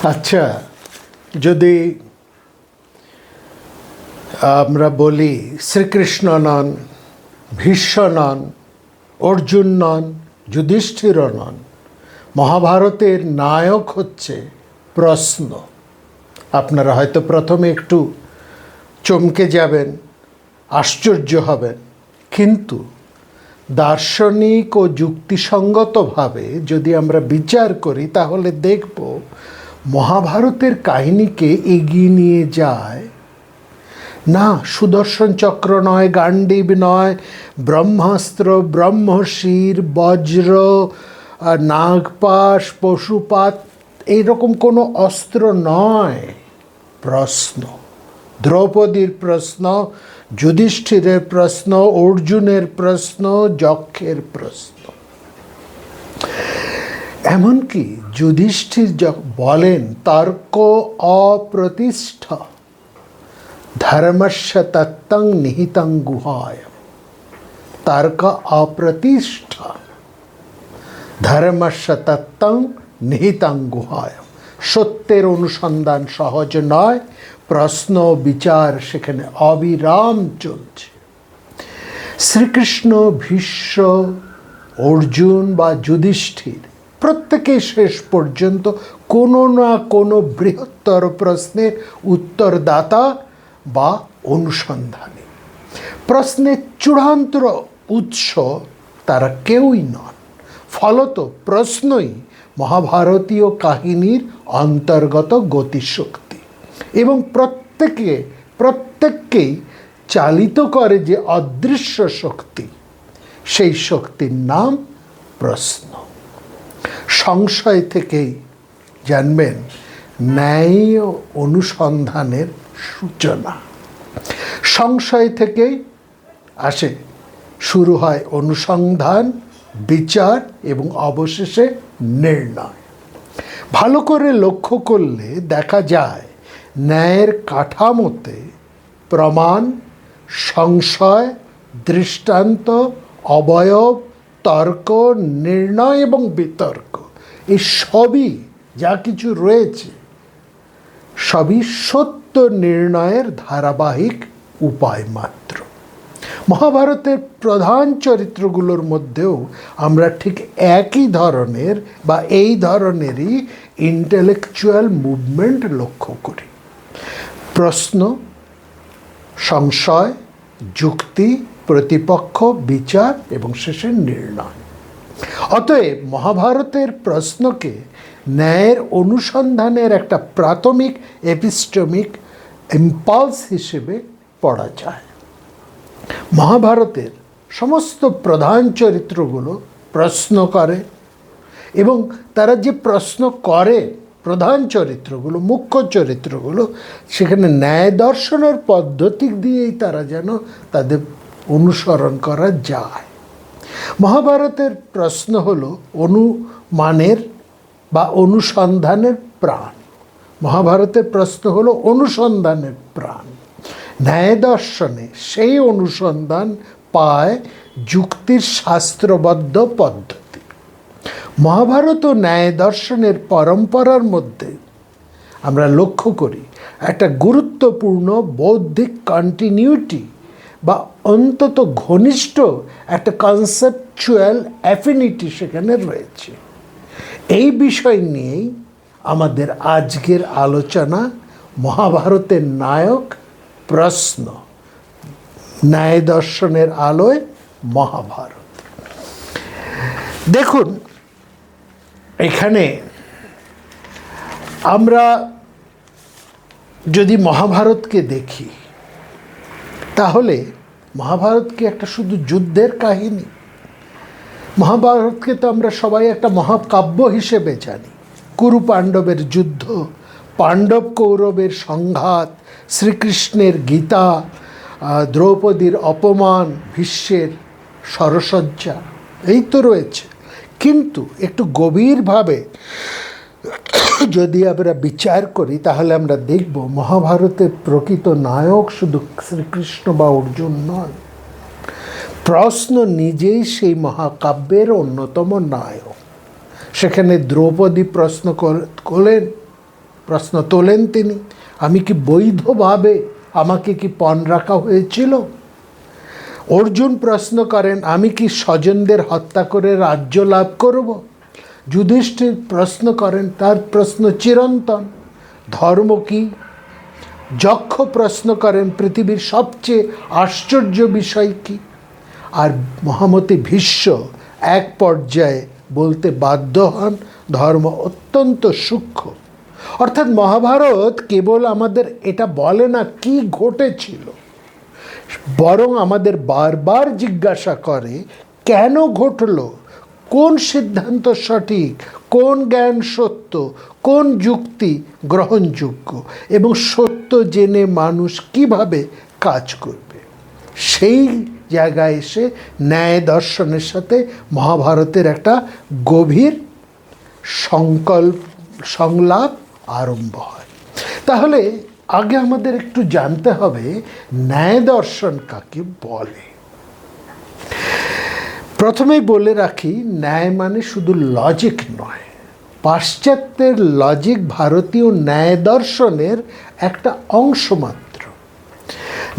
আচ্ছা, যদি আমরা বলি শ্রীকৃষ্ণ নন, ভীষ্ম নন, অর্জুন নন, যুধিষ্ঠিরও নন, মহাভারতের নায়ক হচ্ছে প্রশ্ন। আপনারা হয়তো প্রথমে একটু চমকে যাবেন, আশ্চর্য হবেন, কিন্তু দার্শনিক ও যুক্তিসঙ্গতভাবে যদি আমরা বিচার করি তাহলে দেখব মহাভারতের কাহিনীকে এগিয়ে নিয়ে যায় না সুদর্শন চক্র নয়, গাণ্ডীব নয়, ব্রহ্মাস্ত্র, ব্রহ্মশির, বজ্র, নাগপাশ, পশুপাত, এইরকম কোনো অস্ত্র নয়। প্রশ্ন, দ্রৌপদীর প্রশ্ন, যুধিষ্ঠিরের প্রশ্ন, অর্জুনের প্রশ্ন, যক্ষের প্রশ্ন। এমনকি যুধিষ্ঠির বলেন তর্ক অপ্রতিষ্ঠ ধর্মস্য তত্ত্বং নিহিতং গুহায়। তর্ক অপ্রতিষ্ঠ ধর্মস্য তত্ত্বং নিহিতং গুহায়। সত্যের অনুসন্ধান সহজ নয়, প্রশ্ন বিচার সেখানে অবিরাম চলছে। শ্রীকৃষ্ণ, ভীষ্ম, অর্জুন বা যুধিষ্ঠির প্রত্যেকেই শেষ পর্যন্ত কোনো না কোনো বৃহত্তর প্রশ্নের উত্তরদাতা বা অনুসন্ধানী। প্রশ্নের চূড়ান্ত উৎস তারা কেউই নন। ফলত প্রশ্নই মহাভারতীয় কাহিনীর অন্তর্গত গতিশক্তি এবং প্রত্যেককেই চালিত করে যে অদৃশ্য শক্তি, সেই শক্তির নাম প্রশ্ন। সংশয় থেকেই জানবেন ন্যায় অনুসন্ধানের সূচনা। সংশয় থেকেই শুরু হয় অনুসন্ধান, বিচার এবং অবশেষে নির্ণয়। ভালো করে লক্ষ্য করলে দেখা যায় ন্যায়ের কাঠামোতে প্রমাণ, সংশয়, দৃষ্টান্ত, অবয়ব, তর্ক, নির্ণয় এবং বিতর্ক, এই সবই যা কিছু রয়েছে সবই সত্য নির্ণয়ের ধারাবাহিক উপায় মাত্র। মহাভারতের প্রধান চরিত্রগুলোর মধ্যেও আমরা ঠিক একই ধরনের বা এই ধরনেরই ইন্টেলেকচুয়াল মুভমেন্ট লক্ষ্য করি। প্রশ্ন, সংশয়, যুক্তি, প্রতিপক্ষ, বিচার এবং শেষে নির্ণয়। অতএব মহাভারতের প্রশ্নকে ন্যায়ের অনুসন্ধানের একটা প্রাথমিক এপিস্টেমিক ইম্পালস হিসেবে পড়া যায়। মহাভারতের সমস্ত প্রধান চরিত্রগুলো প্রশ্ন করে এবং তারা যে প্রশ্ন করে, প্রধান চরিত্রগুলো, মুখ্য চরিত্রগুলো, সেখানে ন্যায় দর্শনের পদ্ধতি দিয়েই তারা যেন তাদের অনুসরণ করা যায়। মহাভারতের প্রশ্ন হলো অনুমানের বা অনুসন্ধানের প্রাণ। মহাভারতের প্রশ্ন হলো অনুসন্ধানের প্রাণ। ন্যায় দর্শনে সেই অনুসন্ধান পায় যুক্তির শাস্ত্রবদ্ধ পদ্ধতি। মহাভারত ও ন্যায় দর্শনের পরম্পরার মধ্যে আমরা লক্ষ্য করি একটা গুরুত্বপূর্ণ বৌদ্ধিক কন্টিনিউটি বা অন্তত ঘনিষ্ঠ একটা কনসেপচুয়াল অ্যাফিনিটি সেখানে রয়েছে। এই বিষয় নিয়েই আমাদের আজকের আলোচনা। মহাভারতের নায়ক প্রশ্ন, ন্যায় দর্শনের আলোয় মহাভারত। দেখুন, এখানে আমরা যদি মহাভারতকে দেখি তাহলে মহাভারতকে একটা শুধু যুদ্ধের কাহিনী, মহাভারতকে তো আমরা সবাই একটা মহাকাব্য হিসেবে জানি। কুরু পাণ্ডবের যুদ্ধ, পাণ্ডব কৌরবের সংঘাত, শ্রীকৃষ্ণের গীতা, দ্রৌপদীর অপমান, ভীষ্মের সরসজ্জা, এই তো রয়েছে। কিন্তু একটু গভীরভাবে যদি আমরা বিচার করি তাহলে আমরা দেখব মহাভারতের প্রকৃত নায়ক শুধু শ্রীকৃষ্ণ বা অর্জুন নন। প্রশ্ন নিজেই সেই মহাকাব্যের অন্যতম নায়ক। সেখানে দ্রৌপদী প্রশ্ন করলেন, প্রশ্ন তোলেন তিনি, আমি কি বৈধভাবে, আমাকে কি পণ রাখা হয়েছিল? অর্জুন প্রশ্ন করেন, আমি কি স্বজনদের হত্যা করে রাজ্য লাভ করব? যুধিষ্ঠির প্রশ্ন করেন, তার প্রশ্ন চিরন্তন, ধর্ম কি? যক্ষ প্রশ্ন করেন, পৃথিবীর সবচেয়ে আশ্চর্য বিষয় কি? আর মহামতি ভীষ্ম এক পর্যায়ে বলতে বাধ্য হন, ধর্ম অত্যন্ত সূক্ষ্ম। অর্থাৎ মহাভারত কেবল আমাদের এটা বলে না কি ঘটেছিল, বরং আমাদের বারবার জিজ্ঞাসা করে কেন ঘটল, কোন সিদ্ধান্ত সঠিক, কোন জ্ঞান সত্য, কোন যুক্তি গ্রহণযোগ্য, এবং সত্য জেনে মানুষ কিভাবে কাজ করবে। সেই জায়গায় এসে ন্যায় দর্শনের সাথে মহাভারতের একটা গভীর সংলাপ আরম্ভ হয়। তাহলে আগে আমাদের একটু জানতে হবে ন্যায় দর্শন কাকে বলে। প্রথমেই বলে রাখি, ন্যায় মানে শুধু লজিক নয়। পাশ্চাত্যের লজিক ভারতীয় ন্যায় দর্শনের একটা অংশ মাত্র।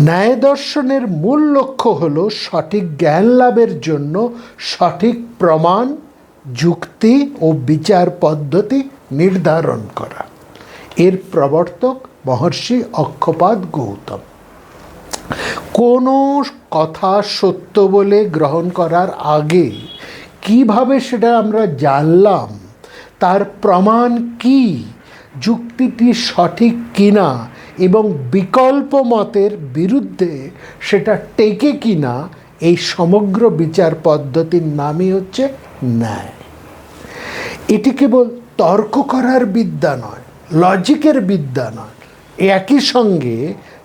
ন্যায় দর্শনের মূল লক্ষ্য হলো সঠিক জ্ঞান লাভের জন্য সঠিক প্রমাণ, যুক্তি ও বিচার পদ্ধতি নির্ধারণ করা। এর প্রবর্তক মহর্ষি অক্ষপাদ গৌতম। কোনো কথা সত্য বলে গ্রহণ করার আগে কিভাবে সেটা আমরা জানলাম, তার প্রমাণ কি, যুক্তিটি সঠিক কিনা এবং বিকল্প মতের বিরুদ্ধে সেটা টেকে কিনা, এই সমগ্র বিচার পদ্ধতির নামই হচ্ছে ন্যায়। এটি কেবল তর্ক করার বিদ্যা নয়, লজিকের বিদ্যা নয়, একই সঙ্গে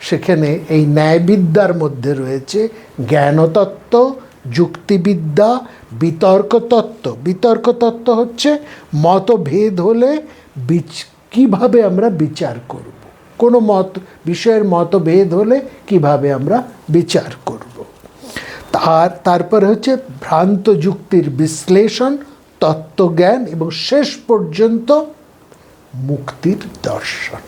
সেখানে এই ন্যায়বিদ্যার মধ্যে রয়েছে জ্ঞানতত্ত্ব, যুক্তিবিদ্যা, বিতর্কতত্ত্ব। বিতর্কতত্ত্ব হচ্ছে মতভেদ হলে কিভাবে আমরা বিচার করব, কোনো বিষয়ের মতভেদ হলে কিভাবে আমরা বিচার করব। তারপরে হচ্ছে ভ্রান্ত যুক্তির বিশ্লেষণ, তত্ত্বজ্ঞান এবং শেষ পর্যন্ত মুক্তির দর্শন।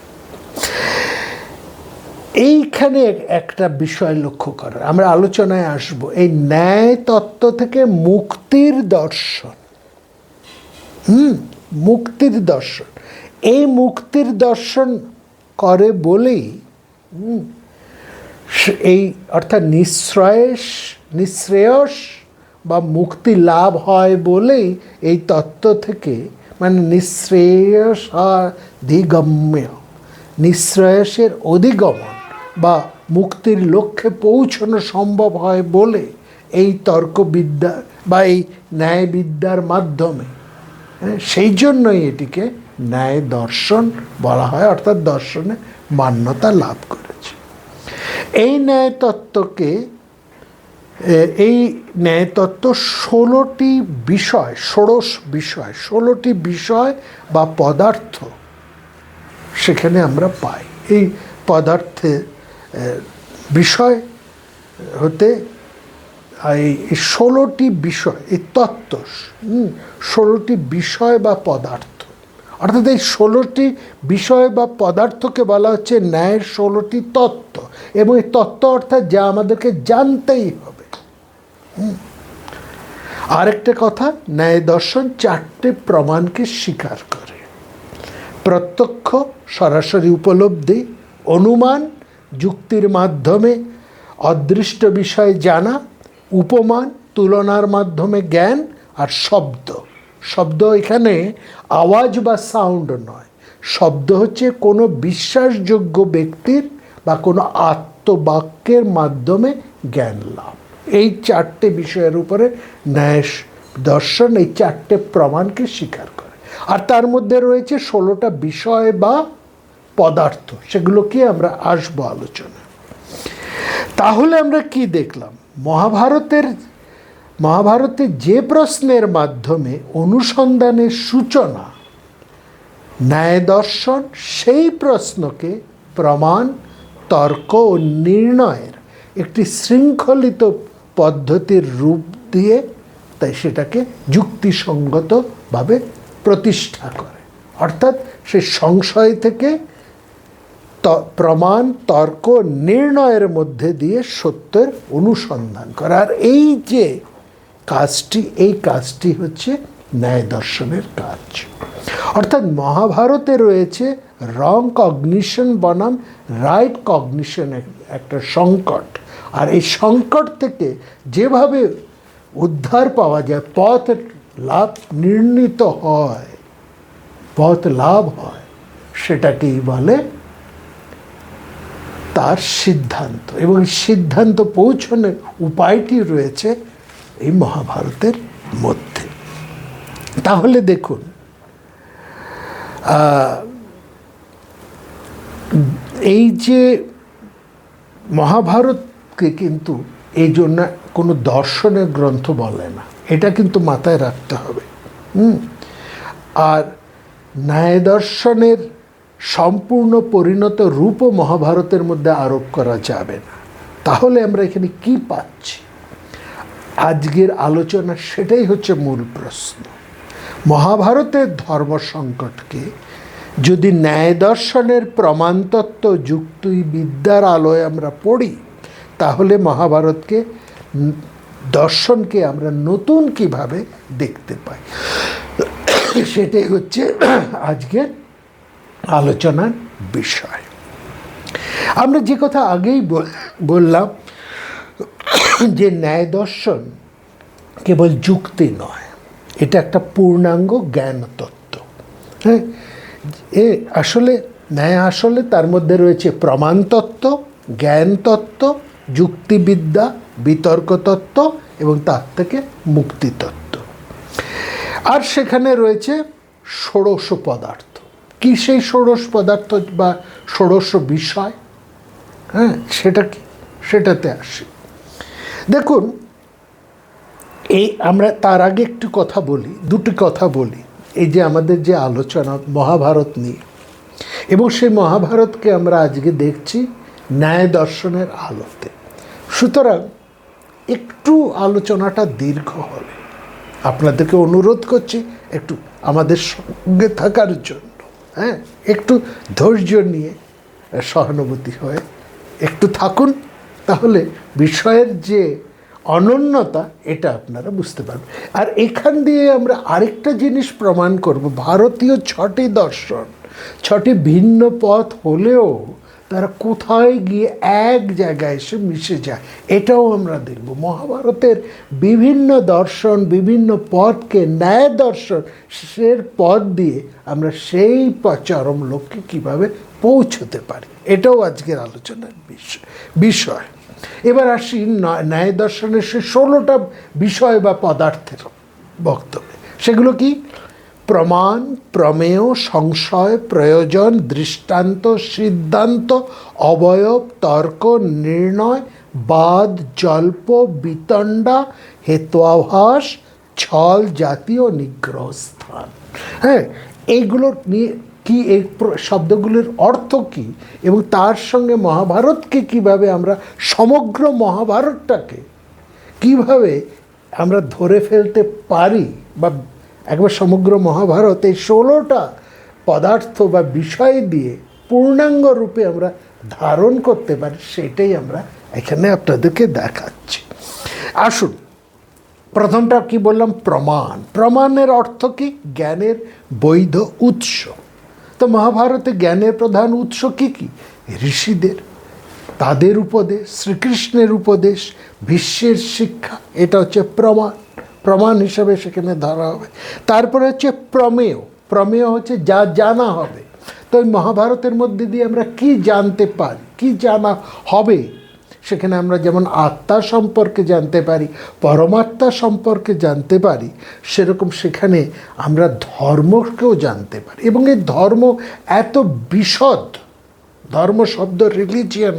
এইখানে একটা বিষয় লক্ষ্য করার, আমরা আলোচনায় আসব, এই ন্যায় তত্ত্ব থেকে মুক্তির দর্শন। মুক্তির দর্শন, এই মুক্তির দর্শন করে বলেই এই অর্থাৎ নিঃশ্রেয়স বা মুক্তি লাভ হয় বলেই এই তত্ত্ব থেকে, মানে নিঃশ্রেয়সাধিগম্য, নিঃশ্রেয়সের অধিগমন বা মুক্তির লক্ষ্যে পৌঁছানো সম্ভব হয় বলে এই তর্কবিদ্যা বা এই ন্যায়বিদ্যার মাধ্যমে, সেই জন্যই এটিকে ন্যায় দর্শন বলা হয়, অর্থাৎ দর্শনে মান্যতা লাভ করেছে। এই ন্যায় তত্ত্বকে, এই ন্যায়তত্ত্ব 16টি বিষয়, ষোড়শ বিষয়, 16টি বিষয় বা পদার্থ সেখানে আমরা পাই। এই পদার্থের বিষয় হতে এই 16টি বিষয়, এই তত্ত্ব 16টি বিষয় বা পদার্থ, অর্থাৎ এই 16টি বিষয় বা পদার্থকে বলা হচ্ছে ন্যায়ের 16টি তত্ত্ব। এবং এই তত্ত্ব অর্থাৎ যা আমাদেরকে জানতেই হবে। আরেকটা কথা, ন্যায় দর্শন 4টে প্রমাণকে স্বীকার করে: প্রত্যক্ষ, সরাসরি উপলব্ধি; অনুমান, যুক্তির মাধ্যমে অদৃষ্ট বিষয় জানা; উপমান, তুলনার মাধ্যমে জ্ঞান; আর শব্দ। শব্দ এখানে আওয়াজ বা সাউন্ড নয়, শব্দ হচ্ছে কোনো বিশ্বাসযোগ্য ব্যক্তির বা কোনো আত্মবাক্যের মাধ্যমে জ্ঞান লাভ। এই 4টে বিষয়ের উপরে ন্যায় দর্শন এই 4টে প্রমাণকে স্বীকার করে। আর তার মধ্যে রয়েছে 16টা বিষয় বা পদার্থ, সেগুলোকে আমরা আসবো আলোচনা। তাহলে আমরা কি দেখলাম? মহাভারতে যে প্রশ্নের মাধ্যমে অনুসন্ধানের সূচনা ন্যায় দর্শন, সেই প্রশ্নকে প্রমাণ, তর্ক ও নির্ণয়ের একটি শৃঙ্খলিত পদ্ধতির রূপ দিয়ে, তাই সেটাকে যুক্তিসঙ্গতভাবে প্রতিষ্ঠা করে। অর্থাৎ সেই সংশয় থেকে প্রমাণ, তর্ক, নির্ণয়ের মধ্যে দিয়ে সত্যের অনুসন্ধান করা। আর এই যে কাজটি, এই কাজটি হচ্ছে ন্যায় দর্শনের কাজ। অর্থাৎ মহাভারতে রয়েছে রং কগনিশন বনাম রাইট কগনিশনের একটা সংকট। আর এই সংকট থেকে যেভাবে উদ্ধার পাওয়া যায়, পথ লাভ নির্ণীত হয়, পথ লাভ হয়, সেটাকেই বলে তার সিদ্ধান্ত। এবং সিদ্ধান্ত পৌঁছানোর উপায়টি রয়েছে এই মহাভারতের মধ্যে। তাহলে দেখুন, এই যে মহাভারতকে কিন্তু এই জন্য কোনো দর্শনের গ্রন্থ বলে না, এটা কিন্তু মাথায় রাখতে হবে। আর ন্যায় দর্শনের সম্পূর্ণ পরিণত রূপও মহাভারতের মধ্যে আরোপ করা যাবে না। তাহলে আমরা এখানে কি পাচ্ছি? আজকের আলোচনা সেটাই হচ্ছে মূল প্রশ্ন। মহাভারতের ধর্ম সংকটকে যদি ন্যায় দর্শনের প্রমাণতত্ত্ব যুক্তি বিদ্যার আলোয় আমরা পড়ি, তাহলে মহাভারতকে, দর্শনকে আমরা নতুন কিভাবে দেখতে পাই, সেটাই হচ্ছে আজকের আলোচনার বিষয়। আমরা যে কথা আগেই বললাম যে ন্যায় দর্শন কেবল যুক্তি নয়, এটা একটা পূর্ণাঙ্গ জ্ঞান তত্ত্ব। হ্যাঁ, আসলে ন্যায়, আসলে তার মধ্যে রয়েছে প্রমাণ তত্ত্ব, জ্ঞান তত্ত্ব, যুক্তিবিদ্যা, বিতর্ক তত্ত্ব এবং তার থেকে মুক্তি তত্ত্ব। আর সেখানে রয়েছে ষোড়শ পদার্থ। কি সেই ষোড়শ পদার্থ বা ষোড়শ বিষয়? হ্যাঁ, সেটা কি, সেটাতে আসি। দেখুন, এই আমরা তার আগে একটু কথা বলি, দুটি কথা বলি। এই যে আমাদের যে আলোচনা মহাভারত নিয়ে, এবং সেই মহাভারতকে আমরা আজকে দেখছি ন্যায় দর্শনের আলোতে। সুতরাং একটু আলোচনাটা দীর্ঘ হবে, আপনাদেরকে অনুরোধ করছি একটু আমাদের সঙ্গে থাকার জন্য। হ্যাঁ, একটু ধৈর্য নিয়ে, সহানুভূতি হয়ে একটু থাকুন, তাহলে বিষয়ের যে অনন্যতা এটা আপনারা বুঝতে পারবেন। আর এখান দিয়ে আমরা আরেকটা জিনিস প্রমাণ করব, ভারতীয় 6টি দর্শন, 6টি ভিন্ন পথ হলেও তারা কোথায় গিয়ে এক জায়গায় এসে মিশে যায়, এটাও আমরা দেখব। মহাভারতের বিভিন্ন দর্শন, বিভিন্ন পথকে ন্যায় দর্শনের পথ দিয়ে আমরা সেই চরম লক্ষ্যে কীভাবে পৌঁছতে পারি, এটাও আজকের আলোচনার বিষয়। এবার আসি ন্যায় দর্শনের সে 16টা বিষয় বা পদার্থের বক্তব্যে। সেগুলো কি? প্রমাণ, প্রমেয়, সংশয়, প্রয়োজন, দৃষ্টান্ত, সিদ্ধান্ত, অবয়ব, তর্ক, নির্ণয়, বাদ, জল্প, বিতণ্ডা, হেত্বাভাস, ছল, জাতীয় নিগ্রহ স্থান। হ্যাঁ, এইগুলোর নিয়ে কি, এই শব্দগুলির অর্থ কী এবং তার সঙ্গে মহাভারতকে কিভাবে আমরা, সমগ্র মহাভারতটাকে কিভাবে আমরা ধরে ফেলতে পারি, বা একবার সমগ্র মহাভারত এই 16টা পদার্থ বা বিষয় দিয়ে পূর্ণাঙ্গ রূপে আমরা ধারণ করতে পারি, সেটাই আমরা এখানে আপনাদেরকে দেখাচ্ছি। আসুন, প্রথমটা কি বললাম? প্রমাণ। প্রমাণের অর্থ কি? জ্ঞানের বৈধ উৎস। তো মহাভারতে জ্ঞানের প্রধান উৎস কি কি? ঋষিদের, তাদের উপদেশ, শ্রীকৃষ্ণের উপদেশ, বিশ্বের শিক্ষা, এটা হচ্ছে প্রমাণ। প্রমাণ হিসাবে সেখানে ধরা হবে। তারপরে হচ্ছে প্রমেয়। প্রমেয় হচ্ছে যা জানা হবে। তো ওই মহাভারতের মধ্যে দিয়ে আমরা কি জানতে পারি, কি জানা হবে, সেখানে আমরা যেমন আত্মা সম্পর্কে জানতে পারি, পরমাত্মা সম্পর্কে জানতে পারি, সেরকম সেখানে আমরা ধর্মকেও জানতে পারি। এবং এই ধর্ম এত বিশদ, ধর্ম শব্দ রিলিজিয়ান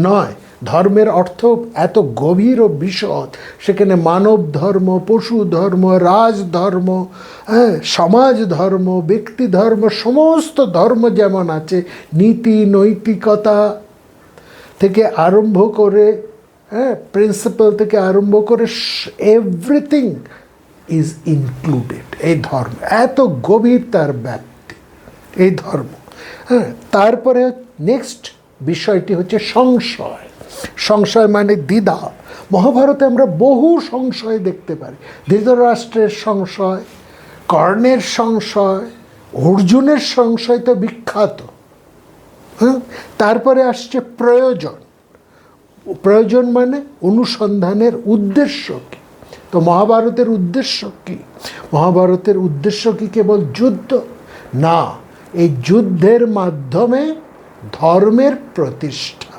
নয়, ধর্মের অর্থ এত গভীর ও বিশদ। সেখানে মানব ধর্ম, পশু ধর্ম, রাজধর্ম, হ্যাঁ, সমাজ ধর্ম, ব্যক্তি ধর্ম, সমস্ত ধর্ম যেমন আছে, নীতি নৈতিকতা থেকে আরম্ভ করে, হ্যাঁ, প্রিন্সিপাল থেকে আরম্ভ করে এভরিথিং ইজ ইনক্লুডেড। এই ধর্ম এত গভীর তার ব্যাপ্তি, এই ধর্ম। হ্যাঁ, তারপরে নেক্সট বিষয়টি হচ্ছে সংশয়। সংশয় মানে দ্বিধা। মহাভারতে আমরা বহু সংশয় দেখতে পারি। ধৃতরাষ্ট্রের সংশয়, কর্ণের সংশয়, অর্জুনের সংশয় তো বিখ্যাত। হ্যাঁ, তারপরে আসছে প্রয়োজন। প্রয়োজন মানে অনুসন্ধানের উদ্দেশ্য কী। তো মহাভারতের উদ্দেশ্য কী? মহাভারতের উদ্দেশ্য কি কেবল যুদ্ধ? না, এই যুদ্ধের মাধ্যমে ধর্মের প্রতিষ্ঠা,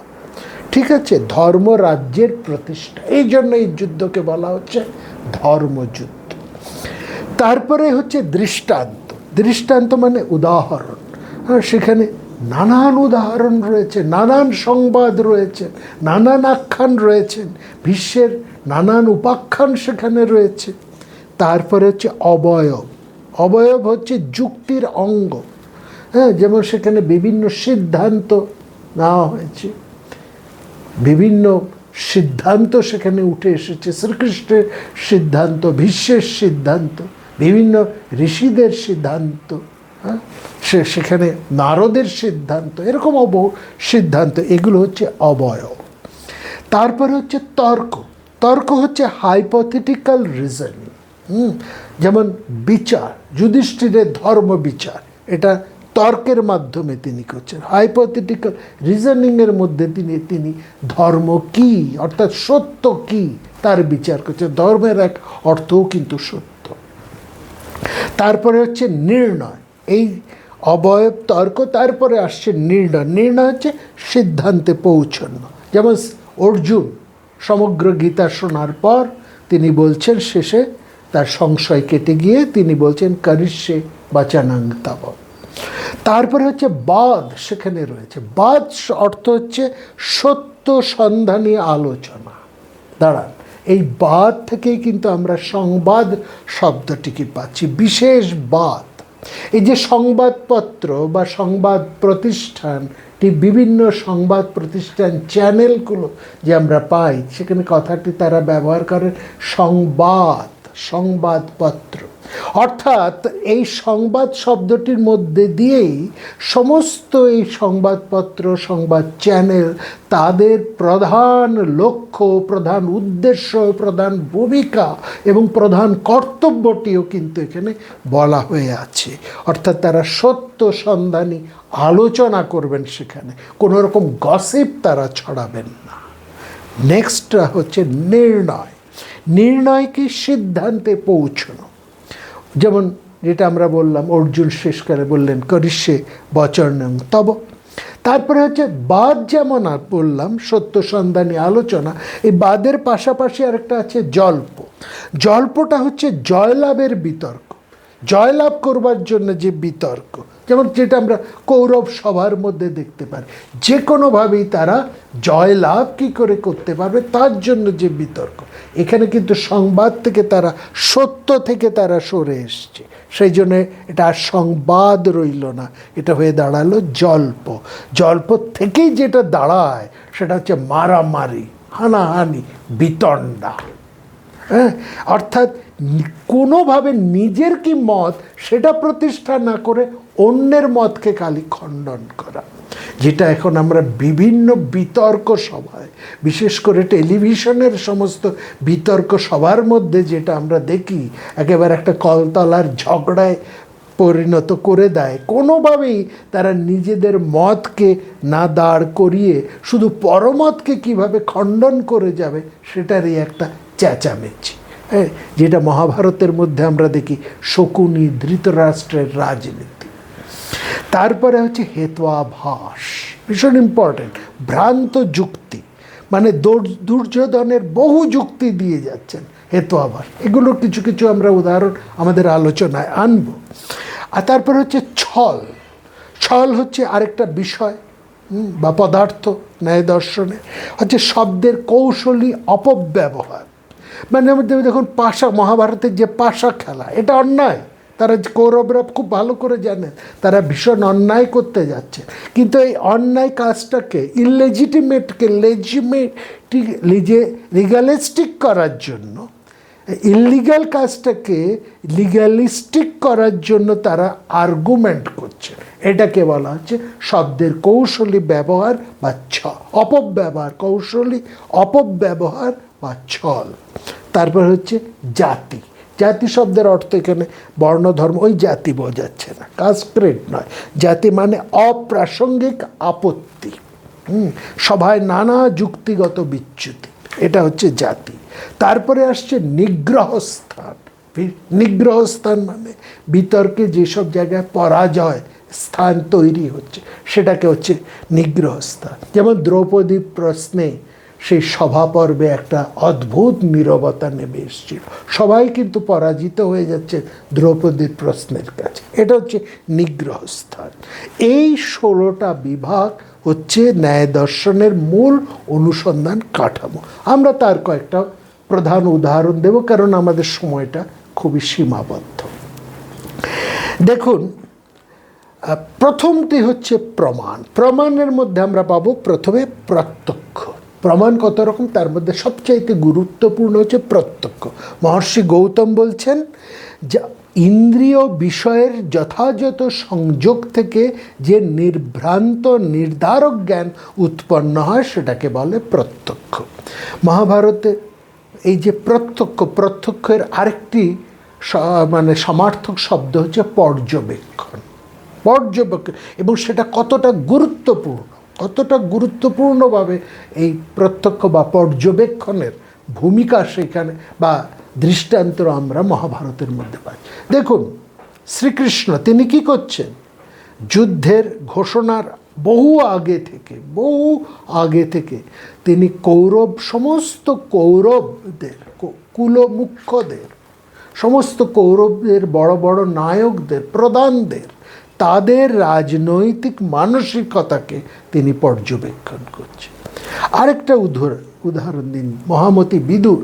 ঠিক আছে, ধর্মরাজ্যের প্রতিষ্ঠা। এই জন্য এই যুদ্ধকে বলা হচ্ছে ধর্মযুদ্ধ। তারপরে হচ্ছে দৃষ্টান্ত। দৃষ্টান্ত মানে উদাহরণ। হ্যাঁ, সেখানে নানান উদাহরণ রয়েছে, নানান সংবাদ রয়েছে, নানান আখ্যান রয়েছেন, বিশ্বের নানান উপাখ্যান সেখানে রয়েছে। তারপরে হচ্ছে অবয়ব। অবয়ব হচ্ছে যুক্তির অঙ্গ। হ্যাঁ, যেমন সেখানে বিভিন্ন সিদ্ধান্ত নেওয়া হয়েছে, বিভিন্ন সিদ্ধান্ত সেখানে উঠে এসেছে। শ্রীকৃষ্ণের সিদ্ধান্ত, ভীষ্মের সিদ্ধান্ত, বিভিন্ন ঋষিদের সিদ্ধান্ত, হ্যাঁ, সেখানে নারদের সিদ্ধান্ত, এরকম সিদ্ধান্ত, এগুলো হচ্ছে অবয়ব। তারপরে হচ্ছে তর্ক। তর্ক হচ্ছে হাইপোথেটিক্যাল রিজনিং। যেমন বিচার, যুধিষ্ঠিরের ধর্ম বিচার, এটা তর্কের মাধ্যমে তিনি করছেন। হাইপোথেটিক্যাল রিজনিংয়ের মধ্যে তিনি ধর্ম কি, অর্থাৎ সত্য কি, তার বিচার করছেন। ধর্মের এক অর্থও কিন্তু সত্য। তারপরে হচ্ছে নির্ণয়, এই অবয়ব তর্ক। তারপরে আসছে নির্ণয়। নির্ণয় হচ্ছে সিদ্ধান্তে পৌঁছানো। যেমন অর্জুন সমগ্র গীতা শোনার পর তিনি বলছেন, শেষে তার সংশয় কেটে গিয়ে তিনি বলছেন করিষ্যে বাচানাং তব। তারপরে হচ্ছে বাদ সেখানে রয়েছে। বাদ অর্থ হচ্ছে সত্য সন্ধানী আলোচনা। দাঁড়ান, এই বাদ থেকেই কিন্তু আমরা সংবাদ শব্দটিকে পাচ্ছি, বিশেষ বাদ। এই যে সংবাদপত্র বা সংবাদ প্রতিষ্ঠানটি, বিভিন্ন সংবাদ প্রতিষ্ঠান চ্যানেলগুলো যে আমরা পাই, সেখানে কথাটি তারা ব্যবহার করেন সংবাদ, সংবাদপত্র। অর্থাৎ এই সংবাদ শব্দটির মধ্যে দিয়েই সমস্ত এই সংবাদপত্র, সংবাদ চ্যানেল, তাদের প্রধান লক্ষ্য, প্রধান উদ্দেশ্য, প্রধান ভূমিকা এবং প্রধান কর্তব্যটিও কিন্তু এখানে বলা হয়ে আছে। অর্থাৎ তারা সত্য সন্ধানী আলোচনা করবেন, সেখানে কোনো রকম গসিপ তারা ছড়াবেন না। নেক্সট হচ্ছে নির্ণয়। নির্ণয় কি? সিদ্ধান্তে পৌঁছানো। যেমন যেটা আমরা বললাম, অর্জুন শেষকালে বললেন করিষ্যে বচনং তব। তারপরে হচ্ছে বাদ, যেমন বললাম সত্য সন্ধানী আলোচনা। এই বাদের পাশাপাশি আরেকটা আছে জল্প। জল্পটা হচ্ছে জয়লাভের বিতর্ক, জয়লাভ করবার জন্য যে বিতর্ক। যেমন যেটা আমরা কৌরব সভার মধ্যে দেখতে পারি, যে কোনোভাবেই তারা জয়লাভ কী করে করতে পারবে তার জন্য যে বিতর্ক। এখানে কিন্তু সংবাদ থেকে তারা, সত্য থেকে তারা সরে এসছে, সেই জন্য এটা আর সংবাদ রইল না, এটা হয়ে দাঁড়ালো জল্প। জল্প থেকেই যেটা দাঁড়ায় সেটা হচ্ছে মারামারি, হানাহানি, বিতণ্ডা। হ্যাঁ, অর্থাৎ কোনোভাবে নিজের কি মত সেটা প্রতিষ্ঠা না করে অন্যের মতকে খালি খণ্ডন করা, যেটা এখন আমরা বিভিন্ন বিতর্ক সভায়, বিশেষ করে টেলিভিশনের সমস্ত বিতর্ক সভার মধ্যে যেটা আমরা দেখি, একেবারে একটা কলতলার ঝগড়ায় পরিণত করে দেয়। কোনোভাবেই তারা নিজেদের মতকে না দাঁড় করিয়ে শুধু পরমতকে কিভাবে খণ্ডন করে যাবে সেটারই একটা চেঁচামেচি। হ্যাঁ, যেটা মহাভারতের মধ্যে আমরা দেখি শকুনি, ধৃতরাষ্ট্রের রাজনীতি। তারপরে হচ্ছে হেত্বাভাস, ভীষণ ইম্পর্টেন্ট। ভ্রান্ত যুক্তি, মানে দুর্যোধনের বহু যুক্তি দিয়ে যাচ্ছেন, হেত্বাভাস। এগুলোর কিছু কিছু আমরা উদাহরণ আমাদের আলোচনায় আনব। আর তারপর হচ্ছে ছল। ছল হচ্ছে আরেকটা বিষয় বা পদার্থ ন্যায় দর্শনে, হচ্ছে শব্দের কৌশলী অপব্যবহার। মানে আমাদের দেখুন পাশা, মহাভারতের যে পাশা খেলা, এটা অন্যায়। তারা কৌরবরা খুব ভালো করে জানেন তারা অন্যায় করতে যাচ্ছে, কিন্তু এই অন্যায় কাজটাকে ইললেজিটিমেটকে লিগালিস্টিক করার জন্য ইললিগাল কাজটাকে লিগ্যালিস্টিক করার জন্য তারা আর্গুমেন্ট করছে। এটাকে বলা হচ্ছে শব্দের কৌশলী ব্যবহার বা অপব্যবহার, কৌশলী অপব্যবহার বা ছল। তারপর হচ্ছে জাতি। জাতি শব্দের অর্থ এখানে বর্ণ ধর্ম ওই জাতি বোঝাচ্ছে না, কাস্ট্রেট নয়। জাতি মানে অপ্রাসঙ্গিক আপত্তি, সভায় নানা যুক্তিগত বিচ্যুতি, এটা হচ্ছে জাতি। তারপরে আসছে নিগ্রহস্থান। নিগ্রহস্থান মানে বিতর্কে যেসব জায়গায় পরাজয় স্থান তৈরি হচ্ছে সেটাকে হচ্ছে নিগ্রহস্থান। যেমন দ্রৌপদী প্রশ্নে সেই সভা পর্বে একটা অদ্ভুত নীরবতা নেমে এসেছিল, সবাই কিন্তু পরাজিত হয়ে যাচ্ছে দ্রৌপদীর প্রশ্নের কাছে, এটা হচ্ছে নিগ্রহস্থান। এই 16টা বিভাগ হচ্ছে ন্যায় দর্শনের মূল অনুসন্ধান কাঠামো। আমরা তার কয়েকটা প্রধান উদাহরণ দেব, কারণ আমাদের সময়টা খুবই সীমাবদ্ধ। দেখুন, প্রথমটি হচ্ছে প্রমাণ। প্রমাণের মধ্যে আমরা পাবো প্রথমে প্রত্যক্ষ। প্রমাণ কত রকম, তার মধ্যে সবচাইতে গুরুত্বপূর্ণ হচ্ছে প্রত্যক্ষ। মহর্ষি গৌতম বলছেন যে ইন্দ্রিয় বিষয়ের যথাযথ সংযোগ থেকে যে নির্ভ্রান্ত নির্ধারক জ্ঞান উৎপন্ন হয় সেটাকে বলে প্রত্যক্ষ। মহাভারতে এই যে প্রত্যক্ষের আরেকটি মানে সমার্থক শব্দ হচ্ছে পর্যবেক্ষণ। পর্যবেক্ষণ, এবং সেটা কতটা গুরুত্বপূর্ণভাবে এই প্রত্যক্ষ বা পর্যবেক্ষণের ভূমিকা সেখানে বা দৃষ্টান্ত আমরা মহাভারতের মধ্যে পাই। দেখুন, শ্রীকৃষ্ণ তিনি কি করছেন, যুদ্ধের ঘোষণার বহু আগে থেকে তিনি সমস্ত কৌরবদের কুলমুখ্যদের, সমস্ত কৌরবদের বড় বড় নায়কদের, প্রধানদের, তাদের রাজনৈতিক মানসিকতাকে তিনি পর্যবেক্ষণ করছেন। আরেকটা উদাহরণ দিন, মহামতি বিদুর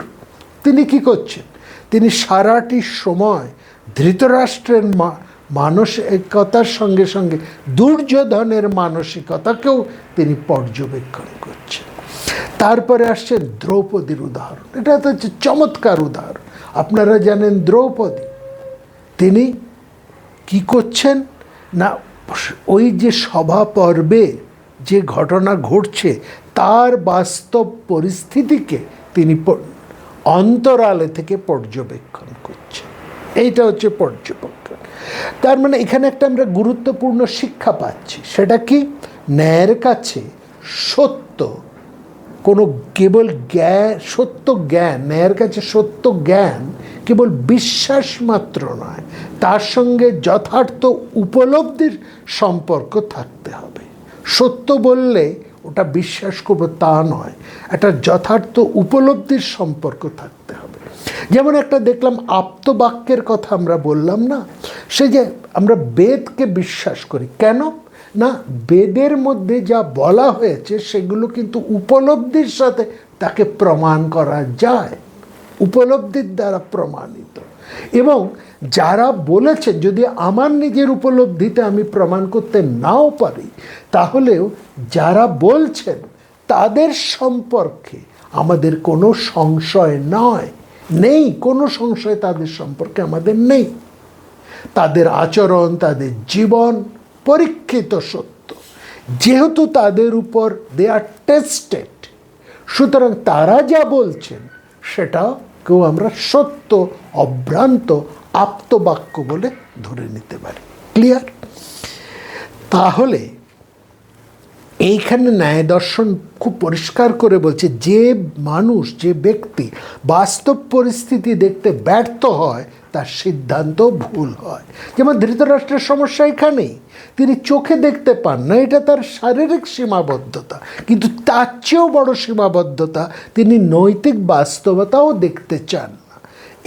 তিনি কি করছেন, তিনি সারাটি সময় ধৃতরাষ্ট্রের মানসিকতার সঙ্গে সঙ্গে দুর্যোধনের মানসিকতাকেও তিনি পর্যবেক্ষণ করছেন। তারপরে আসছেন দ্রৌপদীর উদাহরণ। এটা তো হচ্ছে চমৎকার উদাহরণ। আপনারা জানেন দ্রৌপদী তিনি কি করছেন না, ওই যে সভা পর্বে যে ঘটনা ঘটছে তার বাস্তব পরিস্থিতিকে তিনি অন্তরালে থেকে পর্যবেক্ষণ করছেন। এইটা হচ্ছে পর্যবেক্ষণ। তার মানে এখানে একটা আমরা গুরুত্বপূর্ণ শিক্ষা পাচ্ছি, সেটা কি, ন্যায়ের কাছে সত্য কোনো কেবল ন্যায়ের কাছে সত্য জ্ঞান কেবল বিশ্বাস মাত্র নয়, তার সঙ্গে যথার্থ উপলব্ধির সম্পর্ক থাকতে হবে। সত্য বললে ওটা বিশ্বাস করবো তা নয়, একটা যথার্থ উপলব্ধির সম্পর্ক থাকতে হবে। যেমন একটা দেখলাম আপ্তবাক্যের কথা আমরা বললাম না, সে যে আমরা বেদকে বিশ্বাস করি কেন না, বেদের মধ্যে যা বলা হয়েছে সেগুলো কিন্তু উপলব্ধির সাথে তাকে প্রমাণ করা যায়, উপলব্ধির দ্বারা প্রমাণিত। এবং যারা বলেছেন যদি আমার নিজের উপলব্ধিতে আমি প্রমাণ করতে নাও পারি, তাহলেও যারা বলছেন তাদের সম্পর্কে আমাদের কোনো সংশয় নেই, কোনো সংশয় তাদের সম্পর্কে আমাদের নেই। তাদের আচরণ, তাদের জীবন পরীক্ষিত সত্য, যেহেতু তাদের উপর দে আর টেস্টেড, সুতরাং তারা যা বলছেন সেটাকেও আমরা সত্য, অভ্রান্ত, আপ্তবাক্য বলে ধরে নিতে পারি। ক্লিয়ার? তাহলে এইখানে ন্যায় দর্শন খুব পরিষ্কার করে বলছে যে মানুষ, যে ব্যক্তি বাস্তব পরিস্থিতি দেখতে ব্যর্থ হয় তার সিদ্ধান্ত ভুল হয়। যেমন ধৃতরাষ্ট্রের সমস্যা এখানেই, তিনি চোখে দেখতে পান না, এটা তার শারীরিক সীমাবদ্ধতা, কিন্তু তার চেয়েও বড় সীমাবদ্ধতা তিনি নৈতিক বাস্তবতাও দেখতে চান না।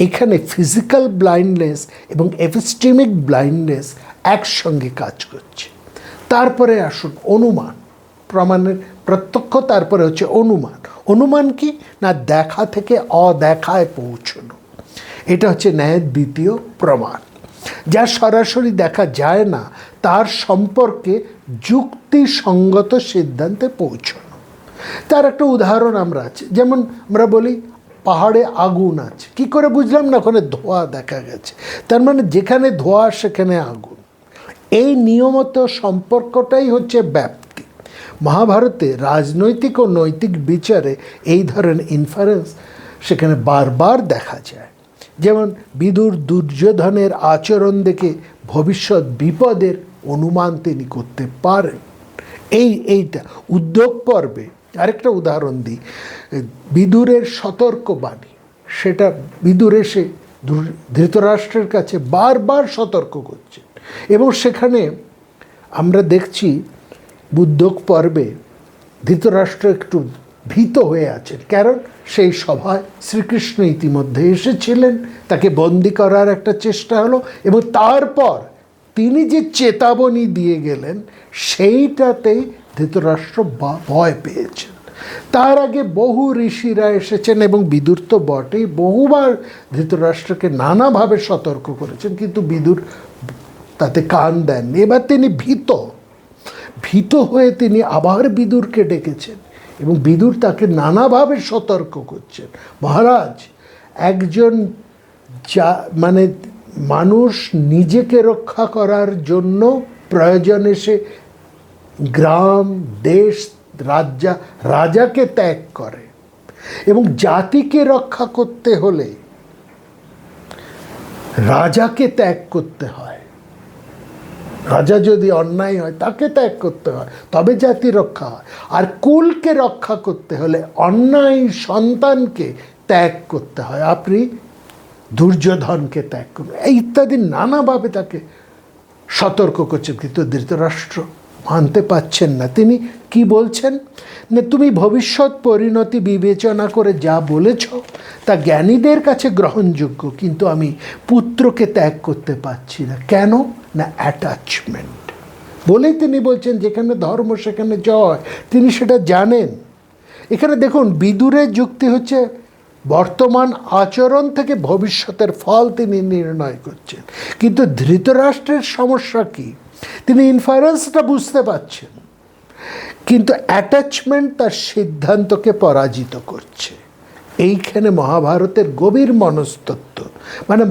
এখানে ফিজিক্যাল ব্লাইন্ডনেস এবং এপিস্টেমিক ব্লাইন্ডনেস একসঙ্গে কাজ করছে। তারপরে আসুন অনুমান, প্রমাণের প্রত্যক্ষ, তারপরে হচ্ছে অনুমান। অনুমান কি না, দেখা থেকে অদেখায় পৌঁছানো, এটা হচ্ছে ন্যায়ের দ্বিতীয় প্রমাণ। যা সরাসরি দেখা যায় না তার সম্পর্কে যুক্তিসঙ্গত সিদ্ধান্তে পৌঁছানো। তার একটা উদাহরণ আমরা আছে, যেমন আমরা বলি পাহাড়ে আগুন আছে। কি করে বুঝলাম না? ওখানে ধোঁয়া দেখা গেছে, তার মানে যেখানে ধোঁয়া সেখানে আগুন। এই নিয়মিত সম্পর্কটাই হচ্ছে ব্যাপ্তি। মহাভারতে রাজনৈতিক ও নৈতিক বিচারে এই ধরনের ইনফারেন্স সেখানে বারবার দেখা যায়। যেমন বিদুর দুর্যোধনের আচরণ দেখে ভবিষ্যৎ বিপদের অনুমান তিনি করতে পারেন। এইটা উদ্যোগ পর্বে আরেকটা উদাহরণ দিই, বিদুরের সতর্কবাণী, সেটা বিদুর এসে ধৃতরাষ্ট্রের কাছে বারবার সতর্ক করছেন। এবং সেখানে আমরা দেখছি উদ্যোগ পর্বে ধৃতরাষ্ট্র একটু ভীত হয়ে আছেন, কারণ সেই সভায় শ্রীকৃষ্ণ ইতিমধ্যে এসেছিলেন, তাকে বন্দি করার একটা চেষ্টা হলো, এবং তারপর তিনি যে চেতাবনী দিয়ে গেলেন সেইটাতেই ধৃতরাষ্ট্র ভয় পেয়েছেন। তার আগে বহু ঋষিরা এসেছেন এবং বিদুর তো বটেই, বহুবার ধৃতরাষ্ট্রকে নানাভাবে সতর্ক করেছেন, কিন্তু বিদুর তাতে কান দেননি। এবার তিনি ভীত হয়ে তিনি আবার বিদুরকে ডেকেছেন এবং বিদুর তাকে নানাভাবে সতর্ক করছেন, মহারাজ, একজন মানে মানুষ নিজেকে রক্ষা করার জন্য প্রয়োজনে সে গ্রাম, দেশ, রাজাকে ত্যাগ করে, এবং জাতিকে রক্ষা করতে হলে রাজাকে ত্যাগ করতে হয়। রাজা যদি অন্যায় হয় তাকে ত্যাগ করতে হয়, তবে জাতি রক্ষা হয়। আর কুলকে রক্ষা করতে হলে অন্যায় সন্তানকে ত্যাগ করতে হয়। আপনি দুর্যোধনকে ত্যাগ করুন, ইত্যাদি নানাভাবে তাকে সতর্ক করছেন, কিন্তু ধৃতরাষ্ট্র মানতে পাচ্ছেন না। তিনি কি বলছেন না, তুমি ভবিষ্যৎ পরিণতি বিবেচনা করে যা বলেছ তা জ্ঞানীদের কাছে গ্রহণযোগ্য, কিন্তু আমি পুত্রকে ত্যাগ করতে পারছি না। কেন না? অ্যাটাচমেন্ট বলেই তিনি বলছেন যেখানে ধর্ম সেখানে জয়, তিনি সেটা জানেন। এখানে দেখুন বিদুরের যুক্তি হচ্ছে বর্তমান আচরণ থেকে ভবিষ্যতের ফল তিনি নির্ণয় করছেন, কিন্তু ধৃতরাষ্ট্রের সমস্যা কি? তিনি ইনফারেন্সটা বুঝতে পারছেন, কিন্তু অ্যাটাচমেন্ট তার সিদ্ধান্তকে পরাজিত করছে। এইখানে মহাভারতের গভীর মনস্তত্ত্ব, মানে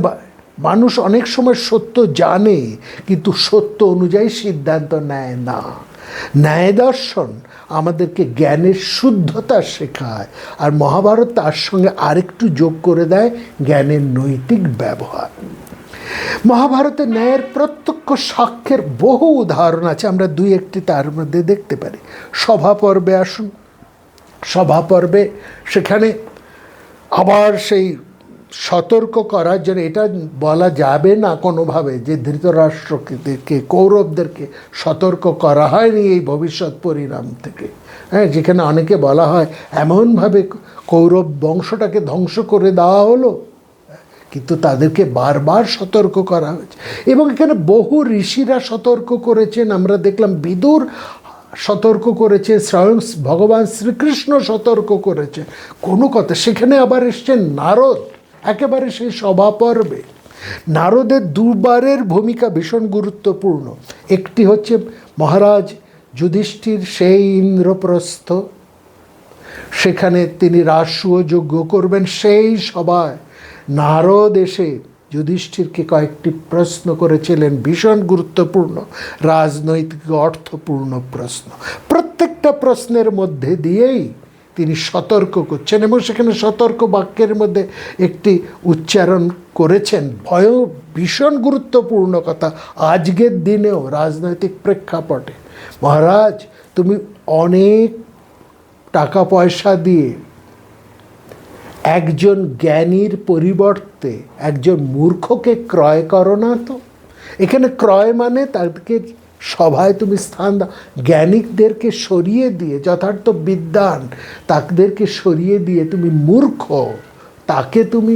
মানুষ অনেক সময় সত্য জানে কিন্তু সত্য অনুযায়ী সিদ্ধান্ত নেয় না। ন্যায় দর্শন আমাদেরকে জ্ঞানের শুদ্ধতা শেখায়, আর মহাভারত তার সঙ্গে আরেকটু যোগ করে দেয় জ্ঞানের নৈতিক ব্যবহার। মহাভারতে ন্যায়ের প্রত্যক্ষ সাক্ষ্যের বহু উদাহরণ আছে, আমরা দুই একটি তার মধ্যে দেখতে পারি। সভা পর্বে আসুন। সভা পর্বে সেখানে আবার সেই সতর্ক করার জন্য, এটা বলা যাবে না কোনোভাবে যে ধৃতরাষ্ট্রকে কৌরবদেরকে সতর্ক করা হয়নি এই ভবিষ্যৎ পরিণাম থেকে। হ্যাঁ, যেখানে অনেকে বলা হয় এমনভাবে কৌরব বংশটাকে ধ্বংস করে দেওয়া হলো, কিন্তু তাদেরকে বারবার সতর্ক করা হয়েছে। এবং এখানে বহু ঋষিরা সতর্ক করেছেন, আমরা দেখলাম বিদুর সতর্ক করেছে, স্বয়ং ভগবান শ্রীকৃষ্ণ সতর্ক করেছে। কোনো কথা, সেখানে আবার এসছেন নারদ একেবারে সেই সভা পর্বে। নারদের দুবারের ভূমিকা ভীষণ গুরুত্বপূর্ণ। একটি হচ্ছে মহারাজ যুধিষ্ঠির সেই ইন্দ্রপ্রস্থ, সেখানে তিনি রাজসূয় যজ্ঞ করবেন, সেই সভায় নারদ এসে যুধিষ্ঠিরকে কয়েকটি প্রশ্ন করেছিলেন, ভীষণ গুরুত্বপূর্ণ রাজনৈতিক অর্থপূর্ণ প্রশ্ন। প্রত্যেকটা প্রশ্নের মধ্যে দিয়েই তিনি সতর্ক করছেন, এবং সেখানে সতর্ক বাক্যের মধ্যে একটি উচ্চারণ করেছেন, ভীষণ গুরুত্বপূর্ণ কথা আজকের দিনেও রাজনৈতিক প্রেক্ষাপটে। মহারাজ, তুমি অনেক টাকা পয়সা দিয়ে একজন জ্ঞানীর পরিবর্তে একজন মূর্খকে ক্রয় করো না তো। এখানে ক্রয় মানে তাদেরকে সভায় তুমি স্থান দাও, জ্ঞানীদেরকে সরিয়ে দিয়ে, যথার্থ বিদ্বান তাদেরকে সরিয়ে দিয়ে তুমি মূর্খ তাকে তুমি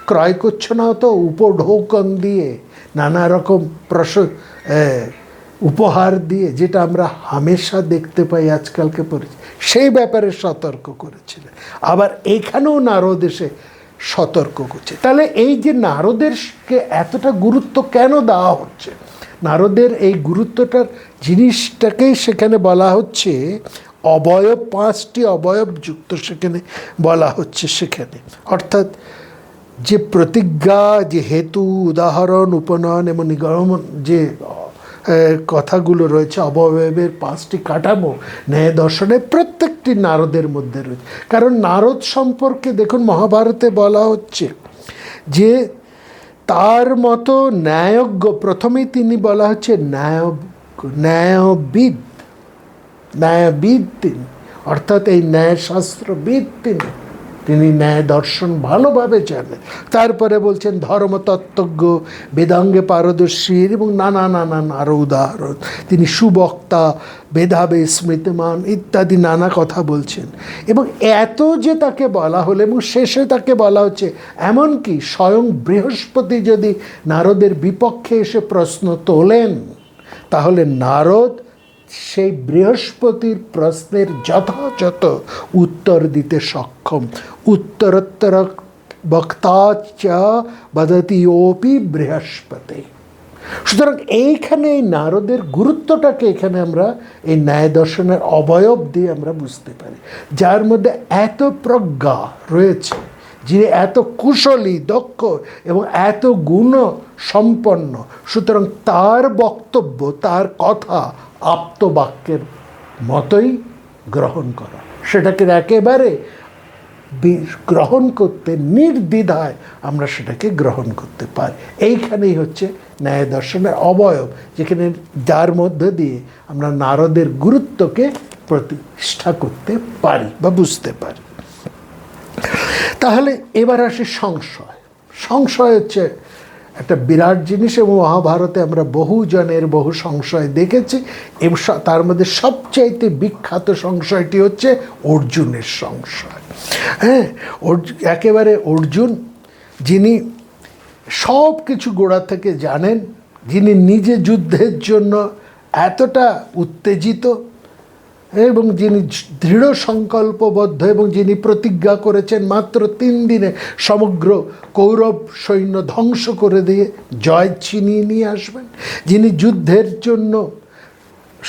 ক্রয় করছো না তো, উপঢৌকন দিয়ে, নানা রকম উপহার দিয়ে, যেটা আমরা হামেশা দেখতে পাই আজকালকে পড়েছি, সেই ব্যাপারে সতর্ক করেছিলেন। আবার এখানেও নারদ এসে সতর্ক করছে। তাহলে এই যে নারদেরকে এতটা গুরুত্ব কেন দেওয়া হচ্ছে? নারদের এই গুরুত্বটার জিনিসটাকেই সেখানে বলা হচ্ছে অবয়ব, 5টি অবয়বযুক্ত সেখানে বলা হচ্ছে সেখানে। অর্থাৎ যে প্রতিজ্ঞা, যে হেতু, উদাহরণ, উপনয়ন এবং নিগমন যে কথাগুলো রয়েছে, অবয়বের 5টি কাঠামো ন্যায় দর্শনের প্রত্যেকটি নারদের মধ্যে রয়েছে। কারণ নারদ সম্পর্কে দেখুন মহাভারতে বলা হচ্ছে যে তার মতো ন্যায়জ্ঞ, প্রথমেই তিনি বলা হচ্ছে ন্যায়বিদ তিনি, অর্থাৎ এই ন্যায়শাস্ত্রবিদ তিনি ন্যায় দর্শন ভালোভাবে জানেন। তারপরে বলছেন ধর্মতত্ত্বজ্ঞ, বেদাঙ্গে পারদর্শী এবং নানা আরও উদাহরণ। তিনি সুবক্তা, বেদাবে স্মৃতিমান ইত্যাদি নানা কথা বলছেন। এবং এত যে তাকে বলা হলো, এবং শেষে তাকে বলা হচ্ছে এমনকি স্বয়ং বৃহস্পতি যদি নারদের বিপক্ষে এসে প্রশ্ন তোলেন, তাহলে নারদ সেই বৃহস্পতির প্রশ্নের যথাযথ উত্তর দিতে সক্ষম। উত্তরোত্তর বক্তাচ বদতিওপি বৃহস্পতি। সুতরাং এইখানে এই নারদের গুরুত্বটাকে এখানে আমরা এই ন্যায় দর্শনের অবয়ব দিয়ে আমরা বুঝতে পারি, যার মধ্যে এত প্রজ্ঞা রয়েছে, যিনি এত কুশলী, দক্ষ এবং এত গুণ সম্পন্ন। সুতরাং তার বক্তব্য, তার কথা আপ্তবাক্যের মতোই গ্রহণ করা, সেটাকে একেবারে গ্রহণ করতে নির্দ্বিধায় আমরা সেটাকে গ্রহণ করতে পারি। এইখানেই হচ্ছে ন্যায় দর্শনের অবয়ব, যেখানে যার মধ্য দিয়ে আমরা নারদের গুরুত্বকে প্রতিষ্ঠা করতে পারি বা বুঝতে পারি। তাহলে এবার আসি সংশয় হচ্ছে একটা বিরাট জিনিস, এবং মহাভারতে আমরা বহুজনের বহু সংশয় দেখেছি, এবং তার মধ্যে সবচাইতে বিখ্যাত সংশয়টি হচ্ছে অর্জুনের সংশয়। হ্যাঁ, একেবারে অর্জুন, যিনি সব কিছু গোড়া থেকে জানেন, যিনি নিজে যুদ্ধের জন্য এতটা উত্তেজিত এবং যিনি দৃঢ় সংকল্পবদ্ধ এবং যিনি প্রতিজ্ঞা করেছেন মাত্র 3 দিনে সমগ্র কৌরব সৈন্য ধ্বংস করে দিয়ে জয় ছিনিয়ে নিয়ে আসবেন, যিনি যুদ্ধের জন্য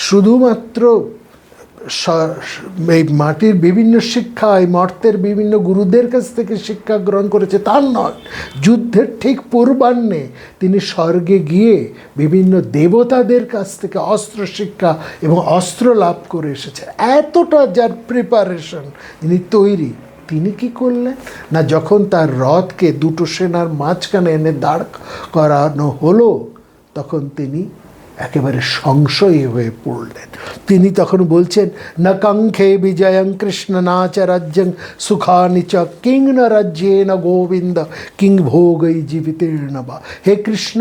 শুধুমাত্র এই মাটির বিভিন্ন শিক্ষা, এই মর্তের বিভিন্ন গুরুদের কাছ থেকে শিক্ষা গ্রহণ করেছে তার নয়, যুদ্ধের ঠিক পূর্বাহ্নে তিনি স্বর্গে গিয়ে বিভিন্ন দেবতাদের কাছ থেকে অস্ত্র শিক্ষা এবং অস্ত্র লাভ করে এসেছে। এতটা যার প্রিপারেশন, যিনি তৈরি, তিনি কি করলেন না, যখন তার রথকে 2টো সেনার মাঝখানে এনে দাঁড় করানো হলো, তখন তিনি একেবারে সংশয়ী হয়ে পড়লেন। তিনি তখন বলছেন, না কাঙ্ক্ষে বিজয়ং কৃষ্ণ নাচ রাজ্যং সুখানি চ কিং ন রাজ্যে ন গোবিন্দ কিং ভোগৈ জীবিতের্ণ বা। হে কৃষ্ণ,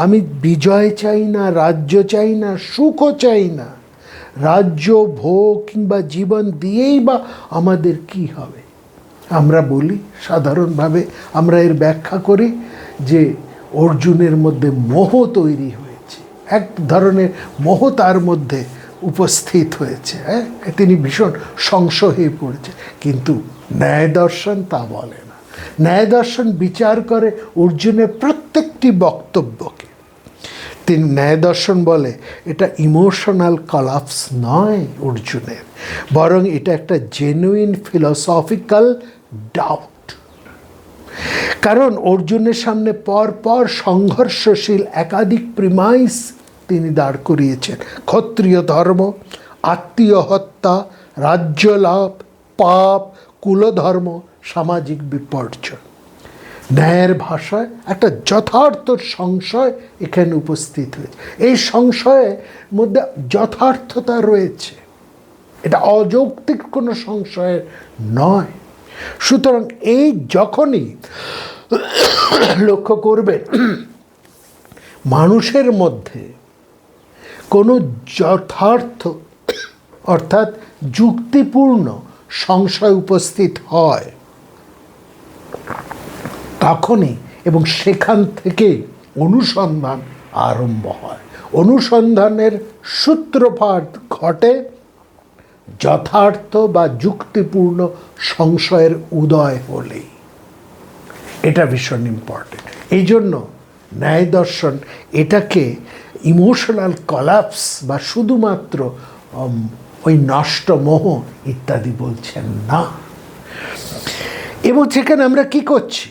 আমি বিজয় চাই না, রাজ্য চাই না, সুখও চাই না। রাজ্য, ভোগ কিংবা জীবন দিয়েই বা আমাদের কি হবে? আমরা বলি সাধারণভাবে, আমরা এর ব্যাখ্যা করি যে অর্জুনের মধ্যে মোহ তৈরি হয়েছে, এক ধরনের মোহ তার মধ্যে উপস্থিত হয়েছে। হ্যাঁ, তিনি ভীষণ সংশয় হয়ে পড়েছে। কিন্তু ন্যায় দর্শন তা বলে না। ন্যায় দর্শন বিচার করে অর্জুনের প্রত্যেকটি বক্তব্যকে। তিনি ন্যায় দর্শন বলে এটা ইমোশনাল কলাপস নয় অর্জুনের, বরং এটা একটা জেনুইন ফিলসফিক্যাল ডাউট। কারণ অর্জুনের সামনে পর সংঘর্ষশীল একাধিক প্রিমাইস তিনি দাঁড় করিয়েছেন। ক্ষত্রিয় ধর্ম, আত্মীয় হত্যা, রাজ্য লাভ, পাপ, কুলধর্ম, সামাজিক বিপর্যয়। ন্যায়ের ভাষায় একটা যথার্থ সংশয় এখানে উপস্থিত হয়েছে। এই সংশয়ের মধ্যে যথার্থতা রয়েছে, এটা অযৌক্তিক কোনো সংশয়ের নয়। সুতরাং এই যখনই লক্ষ্য করবেন মানুষের মধ্যে কোনো যথার্থ অর্থাৎ যুক্তিপূর্ণ সংশয় উপস্থিত হয়, তখনই এবং সেখান থেকে অনুসন্ধান আরম্ভ হয়। অনুসন্ধানের সূত্রপাত ঘটে যথার্থ বা যুক্তিপূর্ণ সংশয়ের উদয় হলেই। এটা ভীষণ ইম্পর্টেন্ট। এই জন্য ন্যায় দর্শন এটাকে ইমোশনাল কলাপস বা শুধুমাত্র ওই নষ্ট মোহ ইত্যাদি বলছেন না। এবং সেখানে আমরা কি করছি,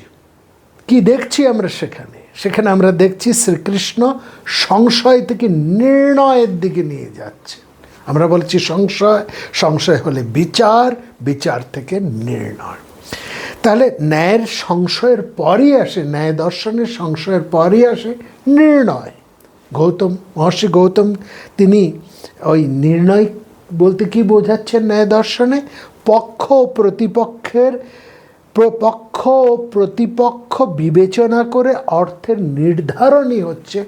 কি দেখছি আমরা সেখানে আমরা দেখছি শ্রীকৃষ্ণ সংশয় থেকে নির্ণয়ের দিকে নিয়ে যাচ্ছে। আমরা বলছি সংশয় হলে বিচার থেকে নির্ণয়। তাহলে ন্যায়ের সংশয়ের পরই আসে, ন্যায় দর্শনের সংশয়ের পরই আসে নির্ণয়। মহর্ষি গৌতম তিনি ওই নির্ণয় বলতে কি বোঝাচ্ছেন ন্যায় দর্শনে? পক্ষ ও প্রতিপক্ষ বিবেচনা করে অর্থের নির্ধারণই হচ্ছে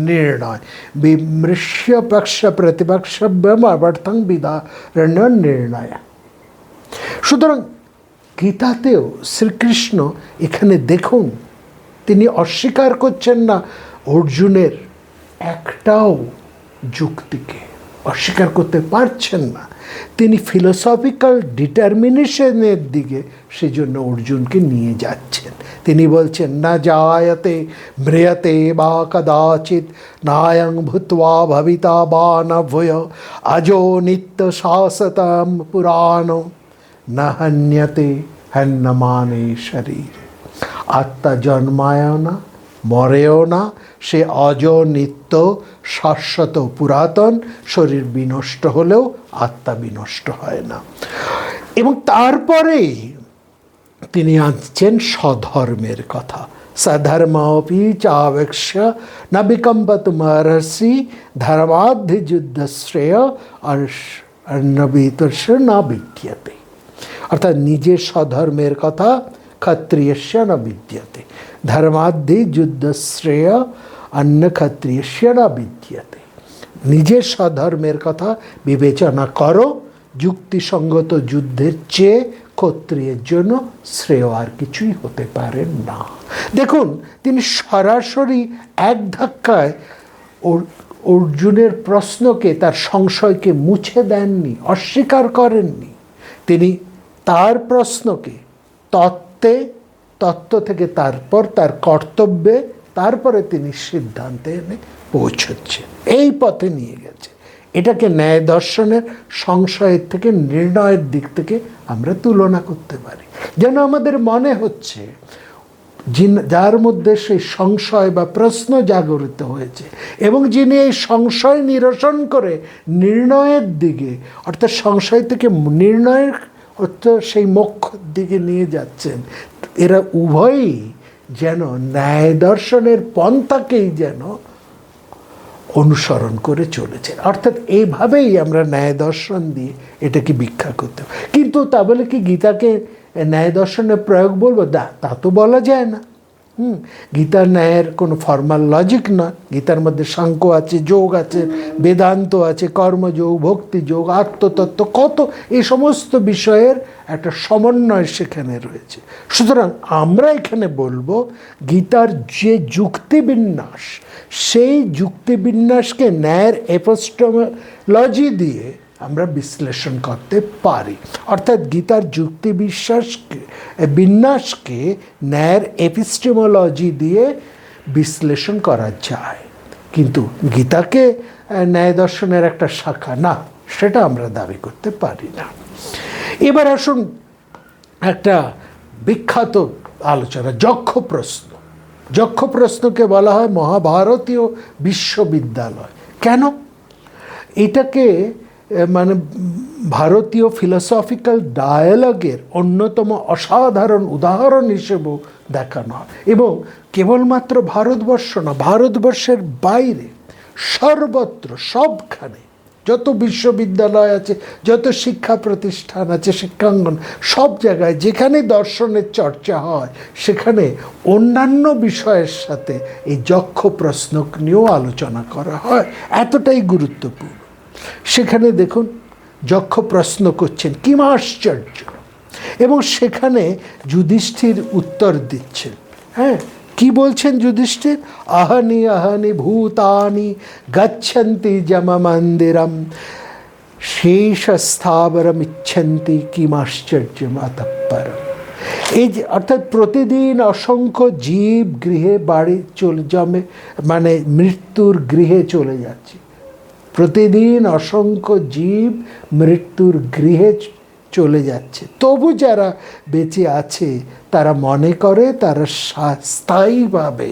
নির্ণয়। বিমৃশ্য পক্ষ প্রতিপক্ষভ্যম অবর্থং বিধারণ্য নির্ণয়। সুতরাং গীতাতেও শ্রীকৃষ্ণ এখানে দেখুন, তিনি অস্বীকার করছেন না অর্জুনের একটাও যুক্তিকে, অস্বীকার করতে পারছেন না। তিনি ফিলোসফিক্যাল ডিটারমিনেশনের দিকে সেজন্য অর্জুনকে নিয়ে যাচ্ছেন। তিনি বলছেন, না জায়তে ম্রিয়তে বা কদাচিৎ নায়ং ভূত্বা ভবিতা বা ন ভূয় আজো নিত্য শাশ্বতম পুরাণ না হন্যতে হন্যমানে শরীর। আত্মা জন্মায় না, মরেও না, সে অজ নিত্য শাশ্বত পুরাতন। শরীর বিনষ্ট হলেও আত্মা বিনষ্ট হয় না। এবং তারপরেই তিনি আনছেন স্বধর্মের কথা। সধর্মপি চাবেক্ষ ন বিকম্পতুমর্হসি ধর্মাদ্ধি যুদ্ধ শ্রেয় অর্ণবিতর্ষ না বিদ্যতে। অর্থাৎ নিজের স্বধর্মের কথা ক্ষত্রিয়স্য ন বিদ্যতে, ধর্মাদ্ধি যুদ্ধ শ্রেয় অন্য ক্ষত্রিয়স্য না বিদ্যতে। নিজের স্বধর্মের কথা বিবেচনা করো, যুক্তিসঙ্গত যুদ্ধের চেয়ে ক্ষত্রিয়ের জন্য শ্রেয় আর কিছুই হতে পারে না। দেখুন, তিনি সরাসরি এক ধাক্কায় অর্জুনের প্রশ্নকে, তার সংশয়কে মুছে দেননি, অস্বীকার করেননি। তিনি তার প্রশ্নকে তত্ত্ব থেকে তারপর তার কর্তব্যে, তারপরে তিনি সিদ্ধান্তে এনে পৌঁছচ্ছেন, এই পথে নিয়ে গেছে। এটাকে ন্যায় দর্শনের সংশয়ের থেকে নির্ণয়ের দিক থেকে আমরা তুলনা করতে পারি। যেন আমাদের মনে হচ্ছে যার মধ্যে সেই সংশয় বা প্রশ্ন জাগরিত হয়েছে এবং যিনি এই সংশয় নিরসন করে নির্ণয়ের দিকে, অর্থাৎ সংশয় থেকে নির্ণয়ের অর্থাৎ সেই মোক্ষর দিকে নিয়ে যাচ্ছেন, এরা উভয়ই যেন ন্যায় দর্শনের পন্থাকেই যেন অনুসরণ করে চলেছেন। অর্থাৎ এইভাবেই আমরা ন্যায় দর্শন দিয়ে এটাকে ব্যাখ্যা করতে হবে। কিন্তু তা বলে কি গীতাকে ন্যায় দর্শনের প্রয়োগ বলবো? তা তো বলা যায় না। গীতার ন্যায়ের কোনো ফর্মাল লজিক নয়। গীতার মধ্যে সাংখ্য আছে, যোগ আছে, বেদান্ত আছে, কর্মযোগ, ভক্তিযোগ, আত্মতত্ত্ব, কত এই সমস্ত বিষয়ের একটা সমন্বয় সেখানে রয়েছে। সুতরাং আমরা এখানে বলবো গীতার যে যুক্তিবিন্যাস, সেই যুক্তিবিন্যাসকে ন্যায়ের এপিস্টেমোলজি দিয়ে আমরা বিশ্লেষণ করতে পারি। অর্থাৎ গীতার বিন্যাসকে ন্যায়ের এপিস্টেমোলজি দিয়ে বিশ্লেষণ করা যায়, কিন্তু গীতাকে ন্যায় দর্শনের একটা শাখা না, সেটা আমরা দাবি করতে পারি না। এবার আসুন একটা বিখ্যাত আলোচনা, যক্ষ প্রশ্ন। যক্ষ প্রশ্নকে বলা হয় মহাভারতীয় বিশ্ববিদ্যালয়। কেন? এটাকে মানে ভারতীয় ফিলোসফিক্যাল ডায়ালগের অন্যতম অসাধারণ উদাহরণ হিসেবেও দেখানো হয়। এবং কেবলমাত্র ভারতবর্ষ না, ভারতবর্ষের বাইরে সর্বত্র, সবখানে যত বিশ্ববিদ্যালয় আছে, যত শিক্ষা প্রতিষ্ঠান আছে, শিক্ষাঙ্গন, সব জায়গায় যেখানে দর্শনের চর্চা হয়, সেখানে অন্যান্য বিষয়ের সাথে এই যক্ষ প্রশ্ন নিয়েও আলোচনা করা হয়। এতটাই গুরুত্বপূর্ণ। সেখানে দেখুন যক্ষ প্রশ্ন করছেন, কি আশ্চর্য। এবং সেখানে যুধিষ্ঠির উত্তর দিচ্ছেন। হ্যাঁ, কি বলছেন যুধিষ্ঠির? আহানি আহানি ভূতানি গচ্ছন্তি যম মন্দিরম শেষ স্থাবরম ইচ্ছন্তি কিমাশ্চর্যম অতঃপরম। এই যে অর্থাৎ প্রতিদিন অসংখ্য জীব গৃহে বাড়ি জমে, মানে মৃত্যুর গৃহে চলে যাচ্ছে। প্রতিদিন অসংখ্য জীব মৃত্যুর গৃহে চলে যাচ্ছে, তবু যারা বেঁচে আছে তারা মনে করে তারা স্থায়ীভাবে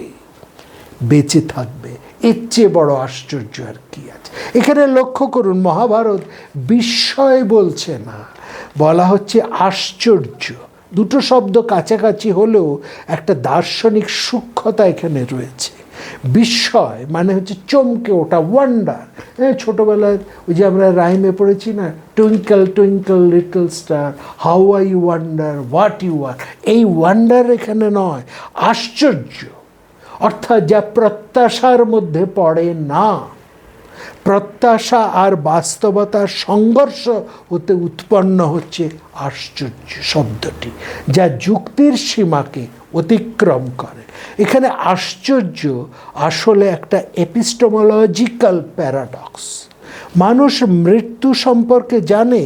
বেঁচে থাকবে। এর চেয়ে বড় আশ্চর্য আর কি আছে? এখানে লক্ষ্য করুন, মহাভারত বিস্ময় বলছে না, বলা হচ্ছে আশ্চর্য। দুটো শব্দ কাছাকাছি হলেও একটা দার্শনিক সূক্ষ্মতা এখানে রয়েছে। বিস্ময় মানে হচ্ছে চমকে ওঠা, ওয়ান্ডার। ছোটোবেলায় ওই যে আমরা রাইমে পড়েছি না, twinkle twinkle little star, how I wonder what you are. এই ওয়ান্ডার এখানে নয়, আশ্চর্য, অর্থাৎ যা প্রত্যাশার মধ্যে পড়ে না। প্রত্যাশা আর বাস্তবতার সংঘর্ষ হতে উৎপন্ন হচ্ছে আশ্চর্য শব্দটি, যা যুক্তির সীমাকে অতিক্রম করে। এখানে আশ্চর্য আসলে একটা এপিস্টেমোলজিক্যাল প্যারাডক্স। মানুষ মৃত্যু সম্পর্কে জানে,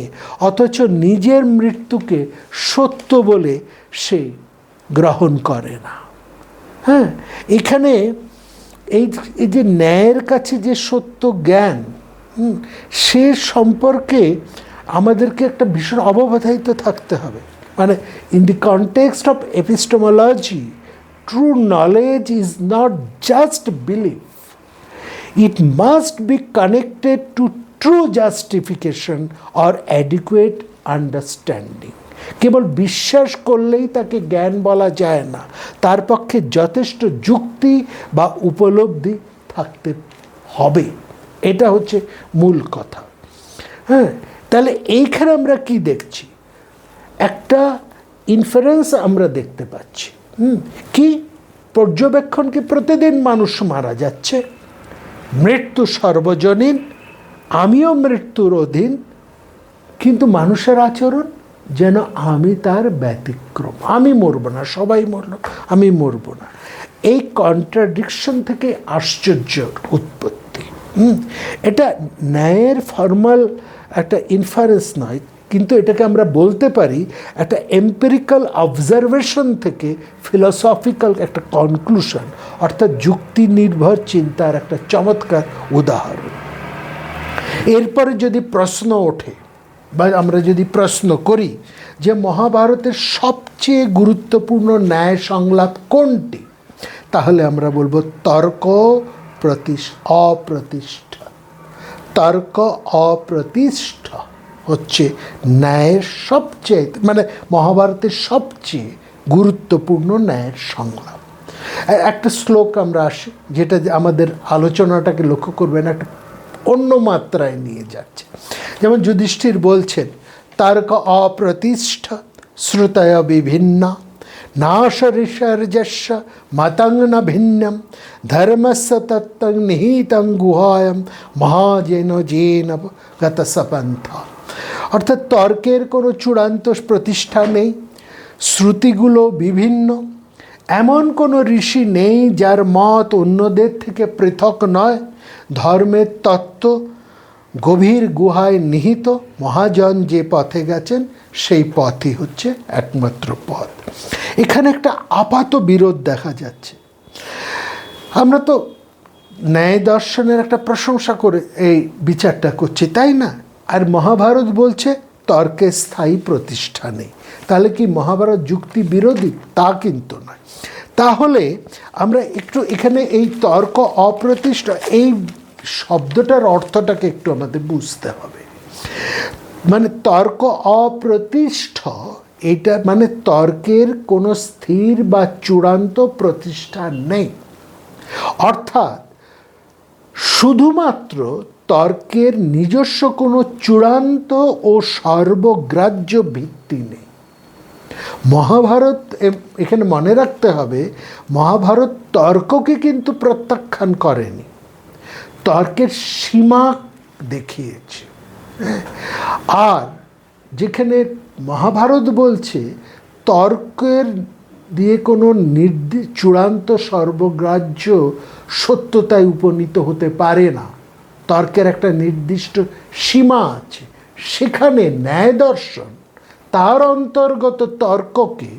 অথচ নিজের মৃত্যুকে সত্য বলে সে গ্রহণ করে না। হ্যাঁ, এখানে এই যে ন্যায়ের কাছে যে সত্য জ্ঞান, সে সম্পর্কে আমাদেরকে একটা ভীষণ অবধারিত থাকতে হবে। মানে in the context of epistemology, true knowledge is not just belief, it must be connected to true justification or adequate understanding. কেবল বিশ্বাস করলেই তাকে জ্ঞান বলা যায় না, তার পক্ষে যথেষ্ট যুক্তি বা উপলব্ধি থাকতে হবে। এটা হচ্ছে মূল কথা। হ্যাঁ, তাহলে এইখানে আমরা কি দেখছি? একটা ইনফারেন্স আমরা দেখতে পাচ্ছি। কি পর্যবেক্ষণ? কি প্রতিদিন মানুষ মারা যাচ্ছে, মৃত্যু সর্বজনীন, আমিও মৃত্যুর অধীন, কিন্তু মানুষের আচরণ যেন আমি তার ব্যতিক্রম। আমি মরব না, সবাই মরল, আমি মরব না। এই কন্ট্রাডিকশন থেকে আশ্চর্যের উৎপত্তি। এটা ন্যায়ের ফর্মাল একটা ইনফারেন্স নয়, কিন্তু এটাকে আমরা বলতে পারি একটা এম্পিরিক্যাল অবজারভেশন থেকে ফিলসফিক্যাল একটা কনক্লুশন, অর্থাৎ যুক্তি নির্ভর চিন্তার একটা চমৎকার উদাহরণ। এরপরে যদি প্রশ্ন ওঠে বা আমরা যদি প্রশ্ন করি যে মহাভারতের সবচেয়ে গুরুত্বপূর্ণ ন্যায় সংলাপ কোনটি, তাহলে আমরা বলবো তর্ক অপ্রতিষ্ঠা। তর্ক অপ্রতিষ্ঠা হচ্ছে ন্যায়ের সবচেয়ে, মানে মহাভারতের সবচেয়ে গুরুত্বপূর্ণ ন্যায়ের সংলাপ। একটা শ্লোক আমরা আসি, যেটা আমাদের আলোচনাটাকে লক্ষ্য করবেন একটা অন্য মাত্রায় নিয়ে যাচ্ছে। যেমন যুধিষ্ঠির বলছেন, তর্ক অপ্রতিষ্ঠা শ্রুতয় বিভিন্ন নাশরিষর্যস্য মতং ন ভিন্নম ধর্মস্য তত্ত্বং নিহিতং গুহায়ম মহাজেন জেন গত সপন্থা। অর্থাৎ তর্কের কোনো চূড়ান্ত প্রতিষ্ঠা নেই, শ্রুতিগুলো বিভিন্ন, এমন কোনো ঋষি নেই যার মত অন্যদের থেকে পৃথক নয়, ধর্মের তত্ত্ব গভীর গুহায় নিহিত, মহাজন যে পথে গেছেন সেই পথই হচ্ছে একমাত্র পথ। এখানে একটা আপাত বিরোধ দেখা যাচ্ছে। আমরা তো ন্যায় দর্শনের একটা প্রশংসা করে এই বিচারটা করছি, তাই না? আর মহাভারত বলছে তর্কের স্থায়ী প্রতিষ্ঠা নেই। তাহলে কি মহাভারত যুক্তি বিরোধী? তা কিন্তু নয়। তাহলে আমরা একটু এখানে এই তর্ক অপ্রতিষ্ঠা, এই শব্দটার অর্থটাকে একটু আমাদের বুঝতে হবে। মানে তর্ক অপ্রতিষ্ঠা, এটা মানে তর্কের কোনো স্থির বা চূড়ান্ত প্রতিষ্ঠা নেই, অর্থাৎ শুধুমাত্র তর্কের নিজস্ব কোনো চূড়ান্ত ও সর্বগ্রাহ্য ভিত্তি নেই। মহাভারত, এখানে মনে রাখতে হবে, মহাভারত তর্ককে কিন্তু প্রত্যাখ্যান করেনি, তর্কের সীমা দেখিয়েছে। আর যেখানে মহাভারত বলছে তর্কের দিয়ে কোনো চূড়ান্ত সর্বগ্রাহ্য সত্যতায় উপনীত হতে পারে না, তর্কের একটা নির্দিষ্ট সীমা আছে, সেখানে ন্যায় দর্শন তার অন্তর্গত তর্ককে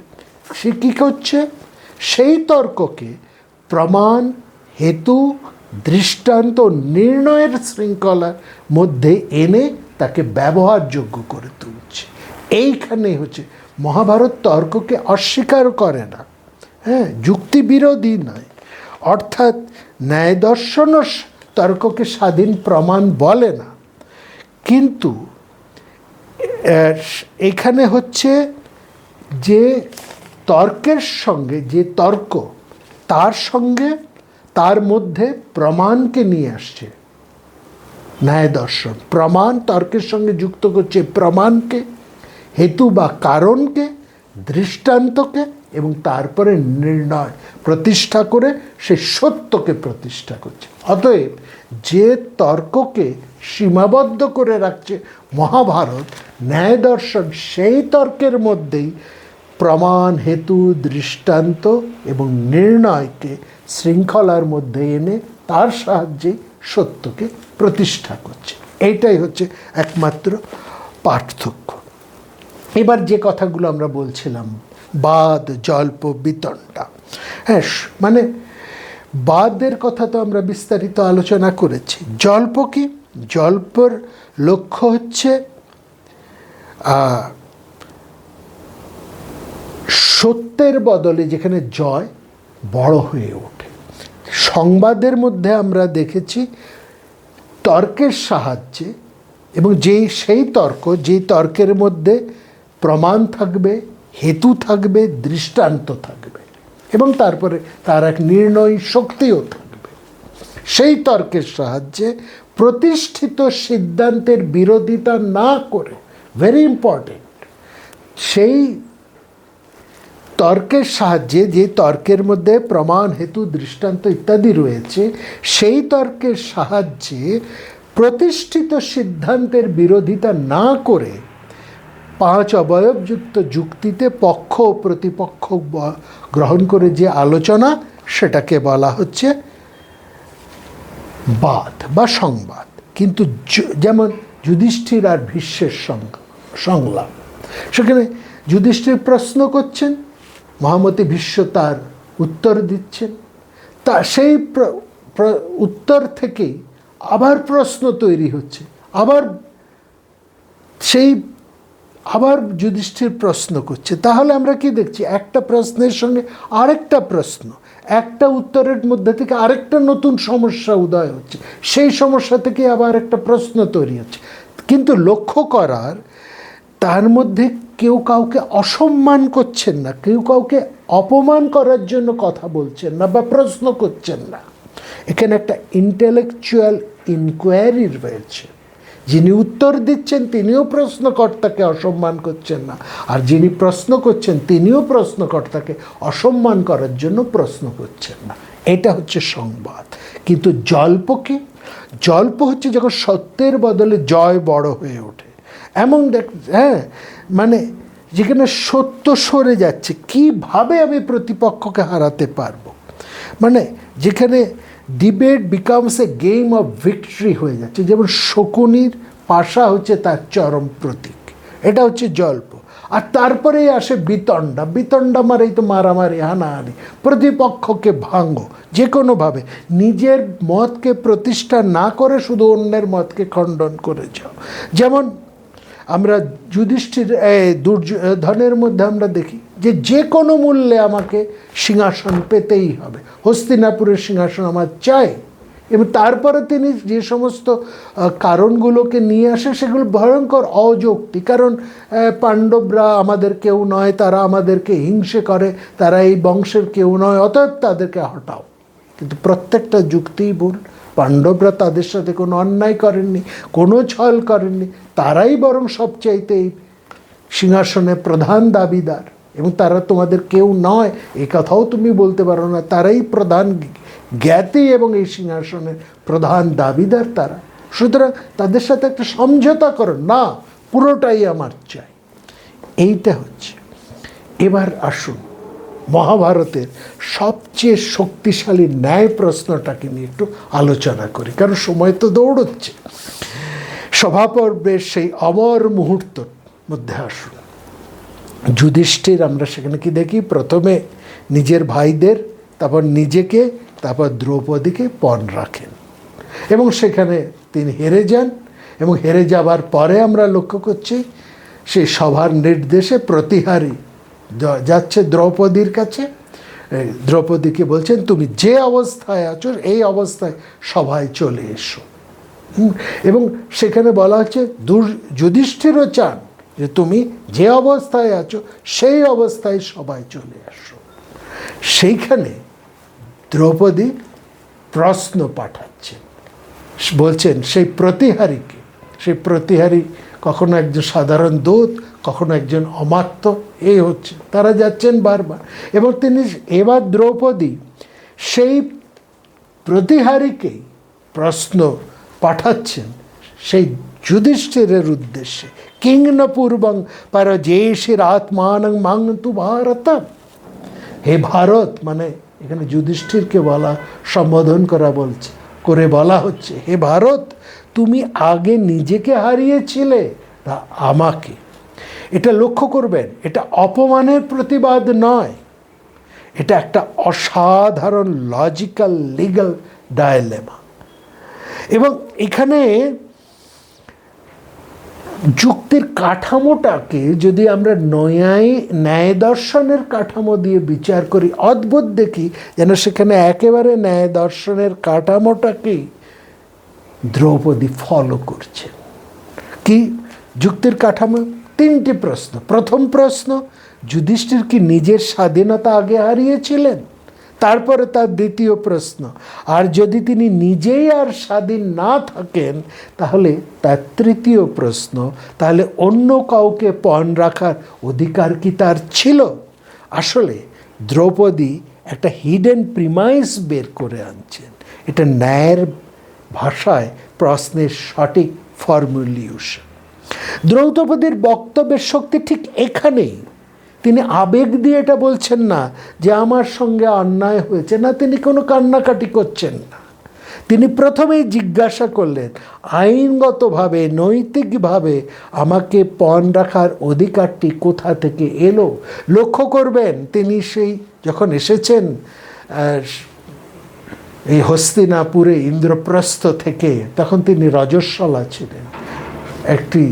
সে কী করছে? সেই তর্ককে প্রমাণ, হেতু, দৃষ্টান্ত, নির্ণয়ের শৃঙ্খলার মধ্যে এনে তাকে ব্যবহারযোগ্য করে তুলছে। এইখানে হচ্ছে মহাভারত তর্ককে অস্বীকার করে না, হ্যাঁ, যুক্তিবিরোধী নয়। অর্থাৎ ন্যায় দর্শনও তর্ককে স্বাধীন প্রমাণ বলে না, কিন্তু এখানে হচ্ছে যে তর্কের সঙ্গে, যে তর্ক তার সঙ্গে তার মধ্যে প্রমাণকে নিয়ে আসছে ন্যায় দর্শন। প্রমাণ তর্কের সঙ্গে যুক্ত করছে প্রমাণকে, হেতু বা কারণকে, দৃষ্টান্তকে, এবং তারপরে নির্ণয় প্রতিষ্ঠা করে সে সত্যকে প্রতিষ্ঠা করছে। অতএব যে তর্ককে সীমাবদ্ধ করে রাখছে মহাভারত, ন্যায় দর্শন সেই তর্কের মধ্যেই প্রমাণ, হেতু, দৃষ্টান্ত এবং নির্ণয়কে শৃঙ্খলার মধ্যে এনে তার সাহায্যে সত্যকে প্রতিষ্ঠা করছে। এইটাই হচ্ছে একমাত্র পার্থক্য। এবার যে কথাগুলো আমরা বলছিলাম, বাদ, জল্প, বিতণ্ডা, হ্যাঁ, মানে বাদের কথা তো আমরা বিস্তারিত আলোচনা করেছি। জল্প কি? জল্পর লক্ষ্য হচ্ছে সত্যের বদলে যেখানে জয় বড় হয়ে ওঠে। সংবাদের মধ্যে আমরা দেখেছি তর্কের সাহায্যে, এবং সেই তর্কের মধ্যে প্রমাণ থাকবে, হেতু থাকবে, দৃষ্টান্ত থাকবে, এবং তারপরে তার এক নির্ণয় শক্তিও থাকবে। সেই তর্কের সাহায্যে প্রতিষ্ঠিত সিদ্ধান্তের বিরোধিতা না করে, ভেরি ইম্পর্টেন্ট, সেই তর্কের সাহায্যে, যে তর্কের মধ্যে প্রমাণ, হেতু, দৃষ্টান্ত ইত্যাদি রয়েছে, সেই তর্কের সাহায্যে প্রতিষ্ঠিত সিদ্ধান্তের বিরোধিতা না করে 5 অবয়বযুক্ত যুক্তিতে পক্ষ ও প্রতিপক্ষ গ্রহণ করে যে আলোচনা, সেটাকে বলা হচ্ছে বাদ বা সংবাদ। কিন্তু যেমন যুধিষ্ঠির আর ভীষ্মের সংলাপ, সেখানে যুধিষ্ঠির প্রশ্ন করছেন, মহামতি ভীষ্ম তার উত্তর দিচ্ছেন, তা সেই উত্তর থেকেই আবার প্রশ্ন তৈরি হচ্ছে, আবার যুধিষ্ঠির প্রশ্ন করছে। তাহলে আমরা কি দেখছি? একটা প্রশ্নের সঙ্গে আরেকটা প্রশ্ন, একটা উত্তরের মধ্যে থেকে আরেকটা নতুন সমস্যা উদয় হচ্ছে, সেই সমস্যা থেকে আবার একটা প্রশ্ন তৈরি হচ্ছে। কিন্তু লক্ষ্য করার, তার মধ্যে কেউ কাউকে অসম্মান করছেন না, কেউ কাউকে অপমান করার জন্য কথা বলছেন না বা প্রশ্ন করছেন না। এখানে একটা ইন্টেলেকচুয়াল ইনকোয়ারি রয়েছে। যিনি উত্তর দিচ্ছেন তিনিও প্রশ্নকর্তাকে অসম্মান করছেন না, আর যিনি প্রশ্ন করছেন তিনিও প্রশ্নকর্তাকে অসম্মান করার জন্য প্রশ্ন করছেন না। এটা হচ্ছে সংবাদ। কিন্তু জল্প কি? জল্প হচ্ছে যখন সত্যের বদলে জয় বড় হয়ে ওঠে। এমন হ্যাঁ, মানে যেখানে সত্য সরে যাচ্ছে, কিভাবে আমি প্রতিপক্ষকে হারাতে পারবো, মানে যেখানে debate becomes a game of victory হয়ে যাচ্ছে। যেমন শকুনির পাশা হচ্ছে তার চরম প্রতীক, এটা হচ্ছে জল্প। আর তারপরেই আসে বিতণ্ডা। বিতণ্ডা মারেই তো মারামারি, হানাহানি, প্রতিপক্ষকে ভাঙো যে কোনোভাবে, নিজের মতকে প্রতিষ্ঠা না করে শুধু অন্যের মতকে খণ্ডন করে যাও। যেমন আমরা যুধিষ্ঠির দুর্যোধনের মধ্যে আমরা দেখি যে কোনো মূল্যে আমাকে সিংহাসন পেতেই হবে, হস্তিনাপুরের সিংহাসন আমার চাই। এবং তারপরে তিনি যে সমস্ত কারণগুলোকে নিয়ে আসে, সেগুলো ভয়ঙ্কর অযৌক্তিক। কারণ পাণ্ডবরা আমাদের কেউ নয়, তারা আমাদেরকে হিংসে করে, তারা এই বংশের কেউ নয়, অতএব তাদেরকে হটাও। কিন্তু প্রত্যেকটা যুক্তিই ভুল। পাণ্ডবরা তাদের সাথে কোনো অন্যায় করেননি, কোনো ছল করেননি, তারাই বরং সবচাইতে এই সিংহাসনের প্রধান দাবিদার, এবং তারা তোমাদের কেউ নয় এ কথাও তুমি বলতে পারো না। তারাই প্রধান জ্ঞাতি এবং এই সিংহাসনের প্রধান দাবিদার তারা। সুতরাং তাদের সাথে একটা সমঝোতা করো না, পুরোটাই আমার চাই। এইটা হচ্ছে। এবার আসুন মহাভারতের সবচেয়ে শক্তিশালী ন্যায় প্রশ্নটাকে নিয়ে একটু আলোচনা করি, কারণ সময় তো দৌড়চ্ছে। সভাপর্বের সেই অমর মুহূর্তর মধ্যে আসুন। যুধিষ্ঠির আমরা সেখানে কি দেখি, প্রথমে নিজের ভাইদের, তারপর নিজেকে, তারপর দ্রৌপদীকে পণ রাখেন এবং সেখানে তিনি হেরে যান। এবং হেরে যাবার পরে আমরা লক্ষ্য করছি সেই সভার নির্দেশে প্রতিহারী যাচ্ছে দ্রৌপদীর কাছে, দ্রৌপদীকে বলছেন তুমি যে অবস্থায় আছো এই অবস্থায় সভায় চলে এসো। এবং সেখানে বলা হচ্ছে যুধিষ্ঠিরও চান যে তুমি যে অবস্থায় আছো সেই অবস্থায় সবাই চলে আসো। সেইখানে দ্রৌপদী প্রশ্ন পাঠাচ্ছেন, বলছেন সেই প্রতিহারীকে, সেই প্রতিহারী কখনো একজন সাধারণ দূত, কখনো একজন অমাত্য, এই হচ্ছে তারা যাচ্ছেন বারবার। এবং তিনি এবার দ্রৌপদী সেই প্রতিহারীকেই প্রশ্ন পাঠাচ্ছেন সেই যুধিষ্ঠিরের উদ্দেশ্যে, কিং ন পূর্বং পরজেশির আত্মানং মাংতু ভারত। হে ভারত, মানে এখানে যুধিষ্ঠিরকে সম্বোধন করে বলা হচ্ছে, হে ভারত, তুমি আগে নিজেকে হারিয়েছিলে না আমাকে। এটা লক্ষ্য করবেন, এটা অপমানের প্রতিবাদ নয়, এটা একটা অসাধারণ লজিক্যাল লিগ্যাল ডায়লেমা। এবং এখানে যুক্তির কাঠামোটাকে যদি আমরা ন্যায় দর্শনের কাঠামো দিয়ে বিচার করি, অদ্ভুত দেখি যেন সেখানে একেবারে ন্যায় দর্শনের কাঠামোটাকেই দ্রৌপদী ফলো করছেন। কি যুক্তির কাঠামো? তিনটি প্রশ্ন। প্রথম প্রশ্ন, যুধিষ্ঠির কি নিজের স্বাধীনতা আগে হারিয়েছিলেন? তারপরে তার দ্বিতীয় প্রশ্ন, আর যদি তিনি নিজেই আর স্বাধীন না থাকেন তাহলে তার তৃতীয় প্রশ্ন, তাহলে অন্য কাউকে পণ রাখার অধিকার কি তার ছিল? আসলে দ্রৌপদী একটা হিডেন প্রিমাইস বের করে আনছেন। এটা ন্যায়ের ভাষায় প্রশ্নের সঠিক ফর্মুলিউশন। দ্রৌপদীর বক্তব্যের শক্তি ঠিক এখানেই। তিনি আবেগ দিয়ে এটা বলছেন না যে আমার সঙ্গে অন্যায় হয়েছে, না, তিনি কোনো কান্নাকাটি করছেন না। তিনি প্রথমেই জিজ্ঞাসা করলেন, আইনগতভাবে নৈতিকভাবে আমাকে পণ রাখার অধিকারটি কোথা থেকে এলো? লক্ষ্য করবেন তিনি সেই যখন এসেছেন এই হস্তিনাপুরে ইন্দ্রপ্রস্থ থেকে, তখন তিনি রজস্বলা ছিলেন। একটি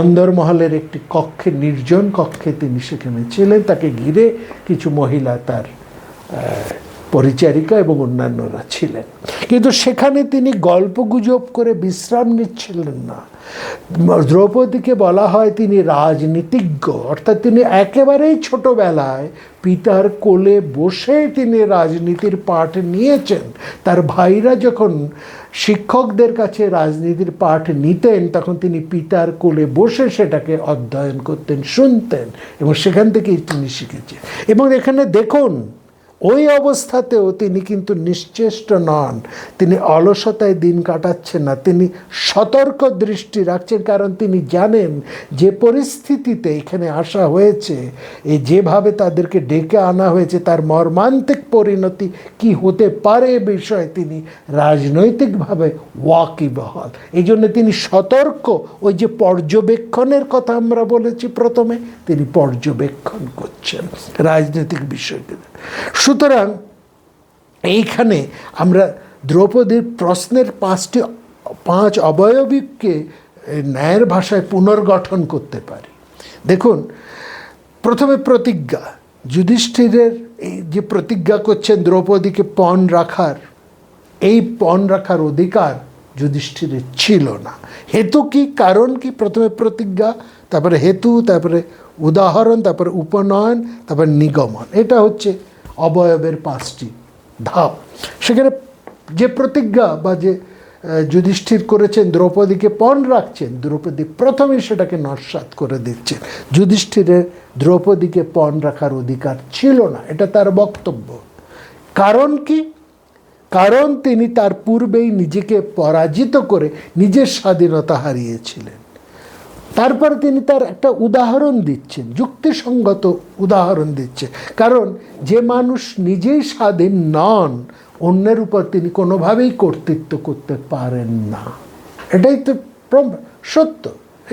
অন্দরমহলের একটি কক্ষে, নির্জন কক্ষে তিনি সেখানে ছিলেন। তাকে ঘিরে কিছু মহিলা, তার পরিচারিকা এবং অন্যান্যরা ছিলেন। কিন্তু সেখানে তিনি গল্পগুজব করে বিশ্রাম নিচ্ছিলেন না। দ্রৌপদীকে বলা হয় তিনি রাজনীতিজ্ঞ, অর্থাৎ তিনি একেবারেই ছোটবেলায় পিতার কোলে বসে তিনি রাজনীতির পাঠ নিয়েছেন। তার ভাইরা যখন শিক্ষকদের কাছে রাজনীতির পাঠ নিতেন তখন তিনি পিতার কোলে বসে সেটাকে অধ্যয়ন করতেন, শুনতেন, এবং সেখান থেকেই তিনি শিখেছেন। এবং এখানে দেখুন, ওই অবস্থাতেও তিনি কিন্তু নিশ্চেষ্ট নন, তিনি অলসতায় দিন কাটাচ্ছেন না, তিনি সতর্ক দৃষ্টি রাখছেন। কারণ তিনি জানেন যে পরিস্থিতিতে এখানে আসা হয়েছে, এই যেভাবে তাদেরকে ডেকে আনা হয়েছে, তার মর্মান্তিক পরিণতি কি হতে পারে এ বিষয়ে তিনি রাজনৈতিকভাবে ওয়াকিবহাল। এই জন্য তিনি সতর্ক। ওই যে পর্যবেক্ষণের কথা আমরা বলেছি প্রথমে, তিনি পর্যবেক্ষণ করছেন রাজনৈতিক বিষয়কে। সুতরাং এইখানে আমরা দ্রৌপদীর প্রশ্নের পাঁচ অবয়বীকে ন্যায়ের ভাষায় পুনর্গঠন করতে পারি। দেখুন, প্রথমে প্রতিজ্ঞা। যুধিষ্ঠিরের এই যে প্রতিজ্ঞা করছেন দ্রৌপদীকে পণ রাখার, এই পণ রাখার অধিকার যুধিষ্ঠিরের ছিল না। হেতু কি, কারণ কি? প্রথমে প্রতিজ্ঞা, তারপরে হেতু, তারপরে উদাহরণ, তারপরে উপনয়ন, তারপরে নিগমন। এটা হচ্ছে অবয়বের 5টি ধাপ। সেখানে যে প্রতিজ্ঞা বা যে যুধিষ্ঠির করেছেন দ্রৌপদীকে পণ রাখছেন, দ্রৌপদী প্রথমেই সেটাকে নস্যাৎ করে দিচ্ছেন। যুধিষ্ঠিরের দ্রৌপদীকে পণ রাখার অধিকার ছিল না, এটা তার বক্তব্য। কারণ কি? কারণ তিনি তার পূর্বেই নিজেকে পরাজিত করে নিজের স্বাধীনতা হারিয়েছিলেন। তারপর তিনি তার একটা উদাহরণ দিচ্ছেন, যুক্তিসঙ্গত উদাহরণ দিচ্ছে। কারণ যে মানুষ নিজেই স্বাধীন নন, অন্যের উপর তিনি কোনোভাবেই কর্তৃত্ব করতে পারেন না। এটাই তো সত্য,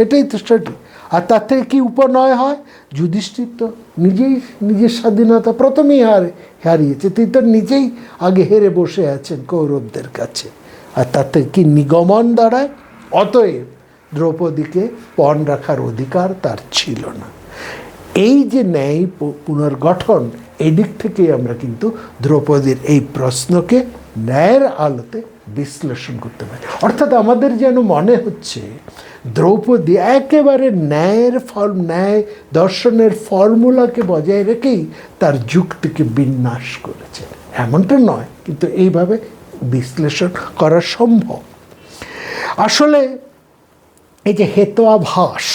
এটাই তো সঠিক। আর তার থেকে কী উপনয় হয়? যুধিষ্ঠির তো নিজেই নিজের স্বাধীনতা প্রথমেই হারিয়েছে, তিনি তো নিজেই আগে হেরে বসে আছেন কৌরবদের কাছে। আর তার থেকে কী নিগমন দাঁড়ায়? অতএব দ্রৌপদীকে পণ রাখার অধিকার তার ছিল না। এই যে ন্যায় পুনর্গঠন, এই দিক থেকেই আমরা কিন্তু দ্রৌপদীর এই প্রশ্নকে ন্যায়ের আলোতে বিশ্লেষণ করতে পারি। অর্থাৎ আমাদের যেন মনে হচ্ছে দ্রৌপদী একেবারে ন্যায় দর্শনের ফর্মুলাকে বজায় রেখেই তার যুক্তিকে বিন্যাস করেছে, এমনটা নয়, কিন্তু এইভাবে বিশ্লেষণ করা সম্ভব। আসলে এই যে হেত্বাভাস,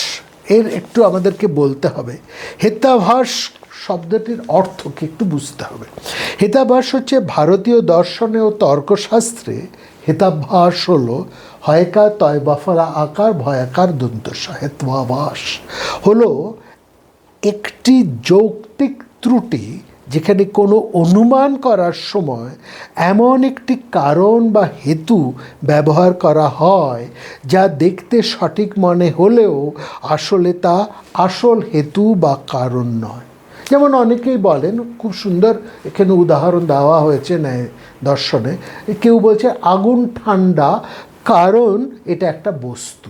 এর একটু আমাদেরকে বলতে হবে। হেত্বাভাস শব্দটির অর্থকে একটু বুঝতে হবে। হেত্বাভাস হচ্ছে ভারতীয় দর্শনে ও তর্কশাস্ত্রে হেতাভাস হলো হয়কার তয় বফলা আকার ভয়াকার দন্তস্ব। হেত্বাভাস হলো একটি যৌক্তিক ত্রুটি, যেখানে কোনো অনুমান করার সময় এমন একটি কারণ বা হেতু ব্যবহার করা হয় যা দেখতে সঠিক মনে হলেও আসলে তা আসল হেতু বা কারণ নয়। যেমন অনেকেই বলেন, খুব সুন্দর এখানে উদাহরণ দেওয়া হয়েছে ন্যায় দর্শনে, কেউ বলছে আগুন ঠান্ডা কারণ এটা একটা বস্তু,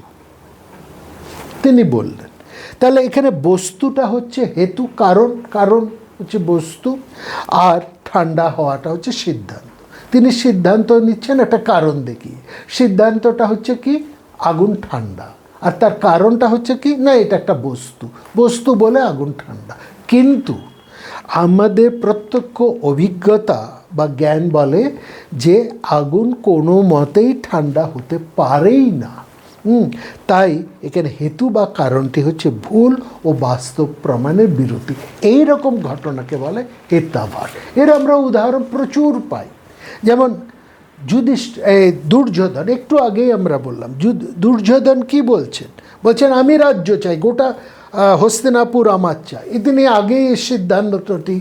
তিনি বললেন। তাহলে এখানে বস্তুটা হচ্ছে হেতু, কারণ হচ্ছে বস্তু, আর ঠান্ডা হওয়াটা হচ্ছে সিদ্ধান্ত। তিনি সিদ্ধান্ত নিচ্ছেন একটা কারণ দেখিয়ে। সিদ্ধান্তটা হচ্ছে কি? আগুন ঠান্ডা। আর তার কারণটা হচ্ছে কি? না, এটা একটা বস্তু বলে আগুন ঠান্ডা। কিন্তু আমাদের প্রত্যক্ষ অভিজ্ঞতা বা জ্ঞান বলে যে আগুন কোনো মতেই ঠান্ডা হতে পারেই না। তাই এখানে হেতু বা কারণটি হচ্ছে ভুল ও বাস্তব প্রমাণের বিরতি। এই রকম ঘটনাকে বলে হেত্বাভাস। এর আমরা উদাহরণ প্রচুর পাই। যেমন দুর্যোধন, একটু আগেই আমরা বললাম, দুর্যোধন কি বলছেন আমি রাজ্য চাই, গোটা হস্তিনাপুর আমার চাই। তিনি আগেই সিদ্ধান্তটি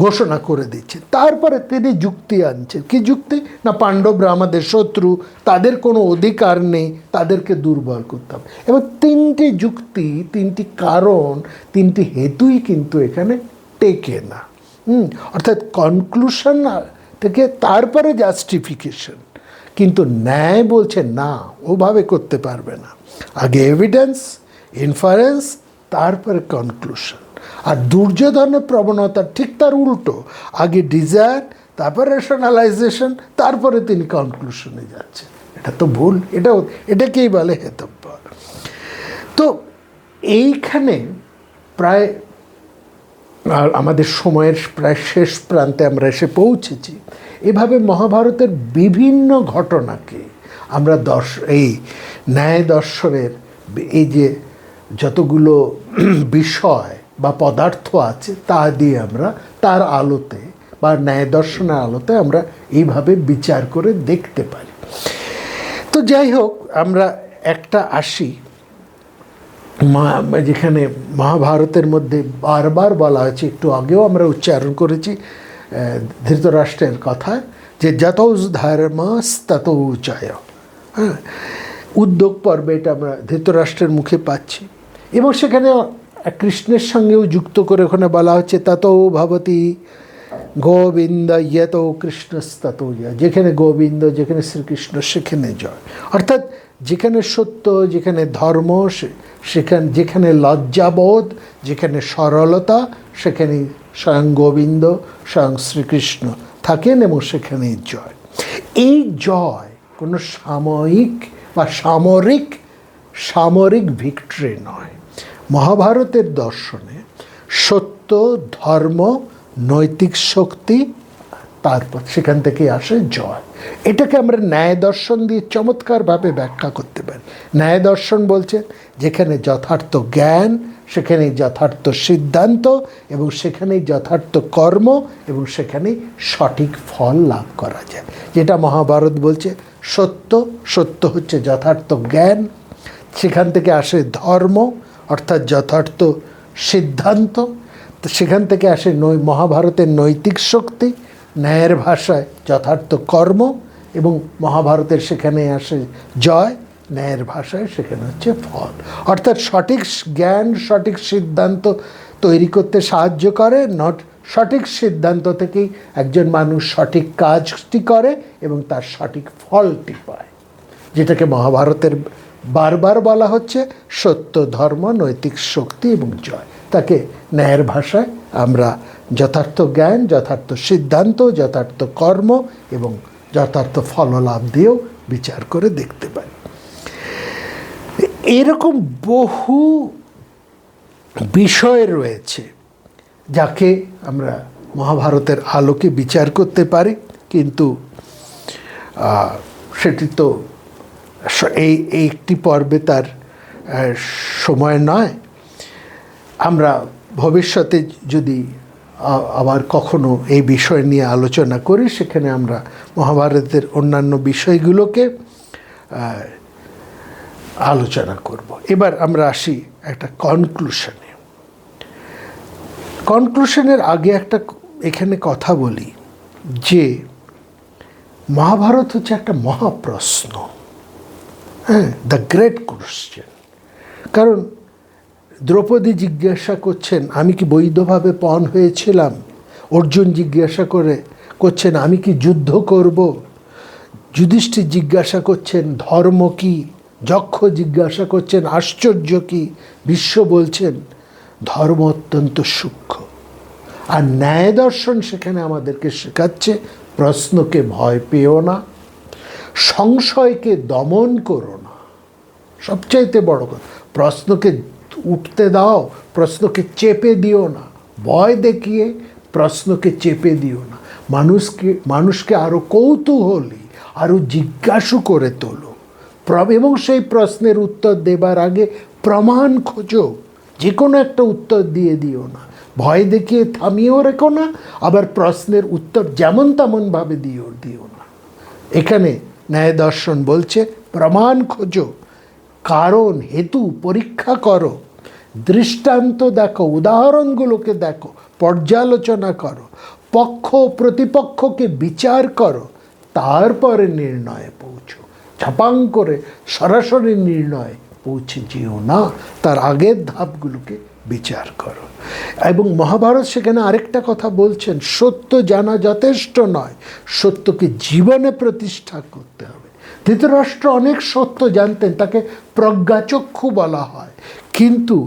ঘোষণা করে দিচ্ছেন। তারপরে তিনি যুক্তি আনছেন। কি যুক্তি? না, পাণ্ডবরা আমাদের শত্রু, তাদের কোনো অধিকার নেই, তাদেরকে দুর্বল করতে হবে। এবং তিনটি যুক্তি, তিনটি কারণ, তিনটি হেতুই কিন্তু এখানে টেকে না। অর্থাৎ কনক্লুশন থেকে তারপরে জাস্টিফিকেশন। কিন্তু ন্যায় বলছে না, ওভাবে করতে পারবে না। আগে এভিডেন্স, ইনফারেন্স, তারপরে কনক্লুশন। আর দুর্যোধনের প্রবণতা ঠিক তার উল্টো, আগে ডিজায়ার, তারপর রেশনালাইজেশন, তারপরে তিনি কনক্লুশনে যাচ্ছেন। এটা তো ভুল, এটাকেই বলে হেতব্য। তো এইখানে প্রায় আমাদের সময়ের প্রায় শেষ প্রান্তে আমরা এসে পৌঁছেছি। এভাবে মহাভারতের বিভিন্ন ঘটনাকে আমরা এই ন্যায় দর্শনের এই যে যতগুলো বিষয় বা পদার্থ আছে তা দিয়ে আমরা তার আলোতে বা ন্যায় দর্শনের আলোতে আমরা এইভাবে বিচার করে দেখতে পারি। তো যাই হোক, আমরা একটা আসি যেখানে মহাভারতের মধ্যে বারবার বলা হয়েছে, একটু আগেও আমরা উচ্চারণ করেছি ধৃতরাষ্ট্রের কথা, যে যতৌ ধর্মস্ততৌ জয়। হ্যাঁ, উদ্যোগ পর্বে এটা আমরা ধৃতরাষ্ট্রের মুখে পাচ্ছি। এবং সেখানে কৃষ্ণের সঙ্গেও যুক্ত করে ওখানে বলা হচ্ছে ততৌ ভবতি গোবিন্দ ইয়তৌ কৃষ্ণস্ততৌ জয়। যেখানে গোবিন্দ, যেখানে শ্রীকৃষ্ণ, সেখানে জয়। অর্থাৎ যেখানে সত্য, যেখানে ধর্ম, যেখানে লজ্জাবোধ, যেখানে সরলতা, সেখানে স্বয়ং গোবিন্দ, স্বয়ং শ্রীকৃষ্ণ থাকেন এবং সেখানেই জয়। এই জয় কোনো সাময়িক বা সামরিক ভিক্টরি নয়। মহাভারতের দর্শনে সত্য, ধর্ম, নৈতিক শক্তি, তারপর সেখান থেকে আসে জয়। এটাকে আমরা ন্যায় দর্শন দিয়ে চমৎকারভাবে ব্যাখ্যা করতে পারি। ন্যায় দর্শন বলছে যেখানে যথার্থ জ্ঞান, সেখানেই যথার্থ সিদ্ধান্ত, এবং সেখানেই যথার্থ কর্ম, এবং সেখানেই সঠিক ফল লাভ করা যায়। যেটা মহাভারত বলছে সত্য হচ্ছে যথার্থ জ্ঞান, সেখান থেকে আসে ধর্ম অর্থাৎ যথার্থ সিদ্ধান্ত, সেখান থেকে আসে মহাভারতের নৈতিক শক্তি, ন্যায়ের ভাষায় যথার্থ কর্ম, এবং মহাভারতের সেখানে আসে জয়, ন্যায়ের ভাষায় সেখানে হচ্ছে ফল। অর্থাৎ সঠিক জ্ঞান সঠিক সিদ্ধান্ত তৈরি করতে সাহায্য করে, নট সঠিক সিদ্ধান্ত থেকেই একজন মানুষ সঠিক কাজটি করে এবং তার সঠিক ফলটি পায়, যেটাকে মহাভারতের বারবার বলা হচ্ছে সত্য, ধর্ম, নৈতিক শক্তি এবং জয়। তাকে ন্যায়ের ভাষায় আমরা যথার্থ জ্ঞান, যথার্থ সিদ্ধান্ত, যথার্থ কর্ম এবং যথার্থ ফললাভ দিয়েও বিচার করে দেখতে পারি। এরকম বহু বিষয় রয়েছে যাকে আমরা মহাভারতের আলোকে বিচার করতে পারি, কিন্তু সেটি তো এই একটি পর্বে তার সময় নয়। আমরা ভবিষ্যতে যদি আবার কখনো এই বিষয় নিয়ে আলোচনা করি, সেখানে আমরা মহাভারতের অন্যান্য বিষয়গুলোকে আলোচনা করব। এবার আমরা আসি একটা কনক্লুশনের আগে একটা এখানে কথা বলি যে মহাভারত হচ্ছে একটা মহাপ্রশ্ন, হ্যাঁ, দ্য গ্রেট কোয়েশ্চেন। কারণ দ্রৌপদী জিজ্ঞাসা করছেন আমি কি বৈধভাবে পণ হয়েছিলাম, অর্জুন জিজ্ঞাসা করছেন আমি কি যুদ্ধ করব, যুধিষ্ঠির জিজ্ঞাসা করছেন ধর্ম কি, যক্ষ জিজ্ঞাসা করছেন আশ্চর্য কি, বিশ্ব বলছেন ধর্ম অত্যন্ত সূক্ষ্ম। আর ন্যায় দর্শন সেখানে আমাদেরকে শেখাচ্ছে প্রশ্নকে ভয় পেও না, সংশয়কে দমন করো না। সবচাইতে বড় কথা, প্রশ্নকে উঠতে দাও, প্রশ্নকে চেপে দিও না, ভয় দেখিয়ে প্রশ্নকে চেপে দিও না। মানুষকে আরও কৌতূহলী, আরও জিজ্ঞাসু করে তোলো, এবং সেই প্রশ্নের উত্তর দেবার আগে প্রমাণ খোঁজো। যে কোনো একটা উত্তর দিয়ে দিও না, ভয় দেখিয়ে থামিয়েও রেখো না, আবার প্রশ্নের উত্তর যেমন তেমনভাবে দিও না। এখানে ন্যায় দর্শন বলছে প্রমাণ খোঁজো, কারণ হেতু পরীক্ষা করো, দৃষ্টান্ত দেখো, উদাহরণগুলোকে দেখো, পর্যালোচনা করো, পক্ষ প্রতিপক্ষকে বিচার করো, তারপরে নির্ণয়ে পৌঁছো। ঝাপাং করে সরাসরি নির্ণয়ে পৌঁছে যেও না, তার আগের ধাপগুলোকে বিচার করো। এবং মহাভারত সেখানে আরেকটা কথা বলছেন, সত্য জানা যথেষ্ট নয়, সত্যকে জীবনে প্রতিষ্ঠা করতে হবে। ধৃতরাষ্ট্র অনেক সত্য জানতেন, তাকে প্রজ্ঞাচক্ষু বলা হয়, কিন্তু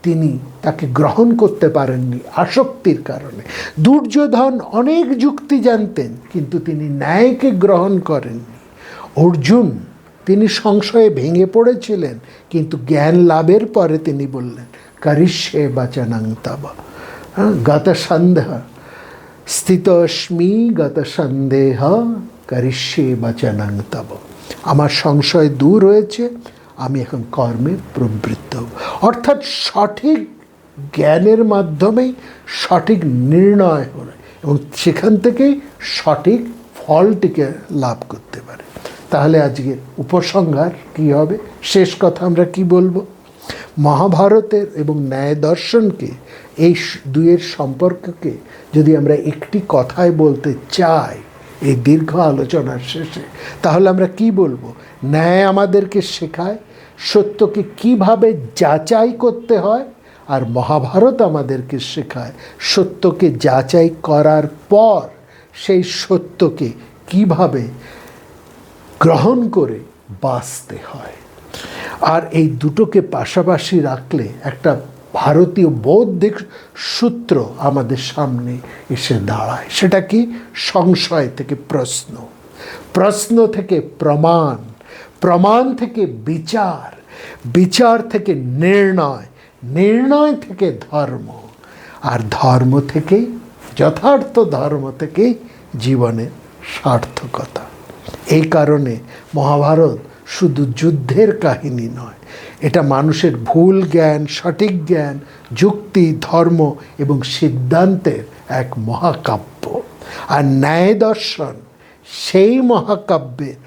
তিনি তাকে গ্রহণ করতে পারেননি আসক্তির কারণে। দুর্যোধন অনেক যুক্তি জানতেন, কিন্তু তিনি ন্যায়কে গ্রহণ করেননি। অর্জুন তিনি সংশয়ে ভেঙে পড়েছিলেন, কিন্তু জ্ঞান লাভের পরে তিনি বললেন করিষ্যে বাচনং তব, গত সন্দেহ স্থিতস্মি গত সন্দেহ করিষ্যে বাচনং তব। আমার সংশয় দূর হয়েছে, আমি এখন কর্মে প্রবৃত্ত হব। অর্থাৎ সঠিক জ্ঞানের মাধ্যমেই সঠিক নির্ণয় হলো এবং সেখান থেকেই সঠিক ফলটিকে লাভ করতে পারে। তাহলে আজকে উপসংহার কী হবে, শেষ কথা আমরা কি বলবো? মহাভারতের এবং ন্যায় দর্শনকে, এই দুয়ের সম্পর্ককে যদি আমরা একটি কথায় বলতে চাই এই দীর্ঘ আলোচনার শেষে, তাহলে আমরা কি বলবো? ন্যায় আমাদেরকে শেখায় সত্যকে কিভাবে যাচাই করতে হয়, আর মহাভারত আমাদেরকে শেখায় সত্যকে যাচাই করার পর সেই সত্যকে কিভাবে গ্রহণ করে বাঁচতে হয়। আর এই দুটোকে পাশাপাশি রাখলে একটা ভারতীয় বৌদ্ধিক সূত্র আমাদের সামনে এসে দাঁড়ায়। সেটা কি? সংশয় থেকে প্রশ্ন, প্রশ্ন থেকে প্রমাণ, প্রমাণ থেকে বিচার, বিচার থেকে নির্ণয়, নির্ণয় থেকে ধর্ম, আর ধর্ম থেকেই, যথার্থ ধর্ম থেকেই জীবনের সার্থকতা। এই কারণে মহাভারত শুধু যুদ্ধের কাহিনী নয়, এটা মানুষের ভুল জ্ঞান, সঠিক জ্ঞান, যুক্তি, ধর্ম এবং সিদ্ধান্তের এক মহাকাব্য। আর ন্যায় দর্শন সেই মহাকাব্যের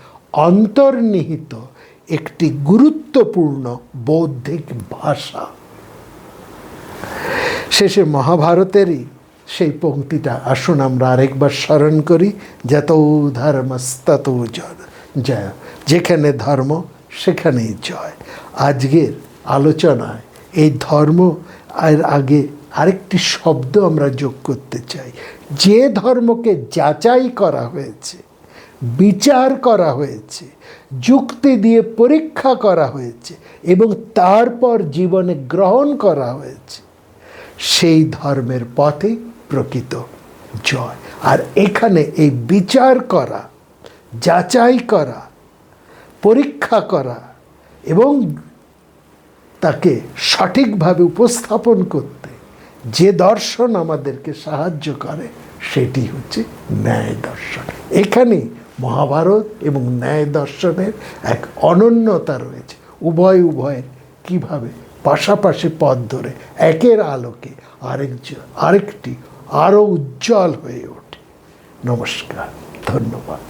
অন্তর্নিহিত একটি গুরুত্বপূর্ণ বৌদ্ধিক ভাষা। শেষে মহাভারতেরই সেই পংক্তিটা আসুন আমরা আরেকবার স্মরণ করি, যত ধর্মস্তত জয়। যেখানে ধর্ম সেখানেই জয়। আজকের আলোচনায় এই ধর্ম এর আগে আরেকটি শব্দ আমরা যোগ করতে চাই। যে ধর্মকে যাচাই করা হয়েছে, বিচার করা হয়েছে, যুক্তি দিয়ে পরীক্ষা করা হয়েছে এবং তারপর জীবনে গ্রহণ করা হয়েছে, সেই ধর্মের পথে প্রকৃত জয়। আর এখানে এই বিচার করা, যাচাই করা, পরীক্ষা করা এবং তাকে সঠিকভাবে উপস্থাপন করতে যে দর্শন আমাদেরকে সাহায্য করে, সেটি হচ্ছে ন্যায় দর্শন। এখানে মহাভারত এবং ন্যায় দর্শনের এক অনন্যতা রয়েছে। উভয়ের কীভাবে পাশাপাশি পথ ধরে একের আলোকে আরেকটি আরও উজ্জ্বল হয়ে ওঠে। নমস্কার, ধন্যবাদ।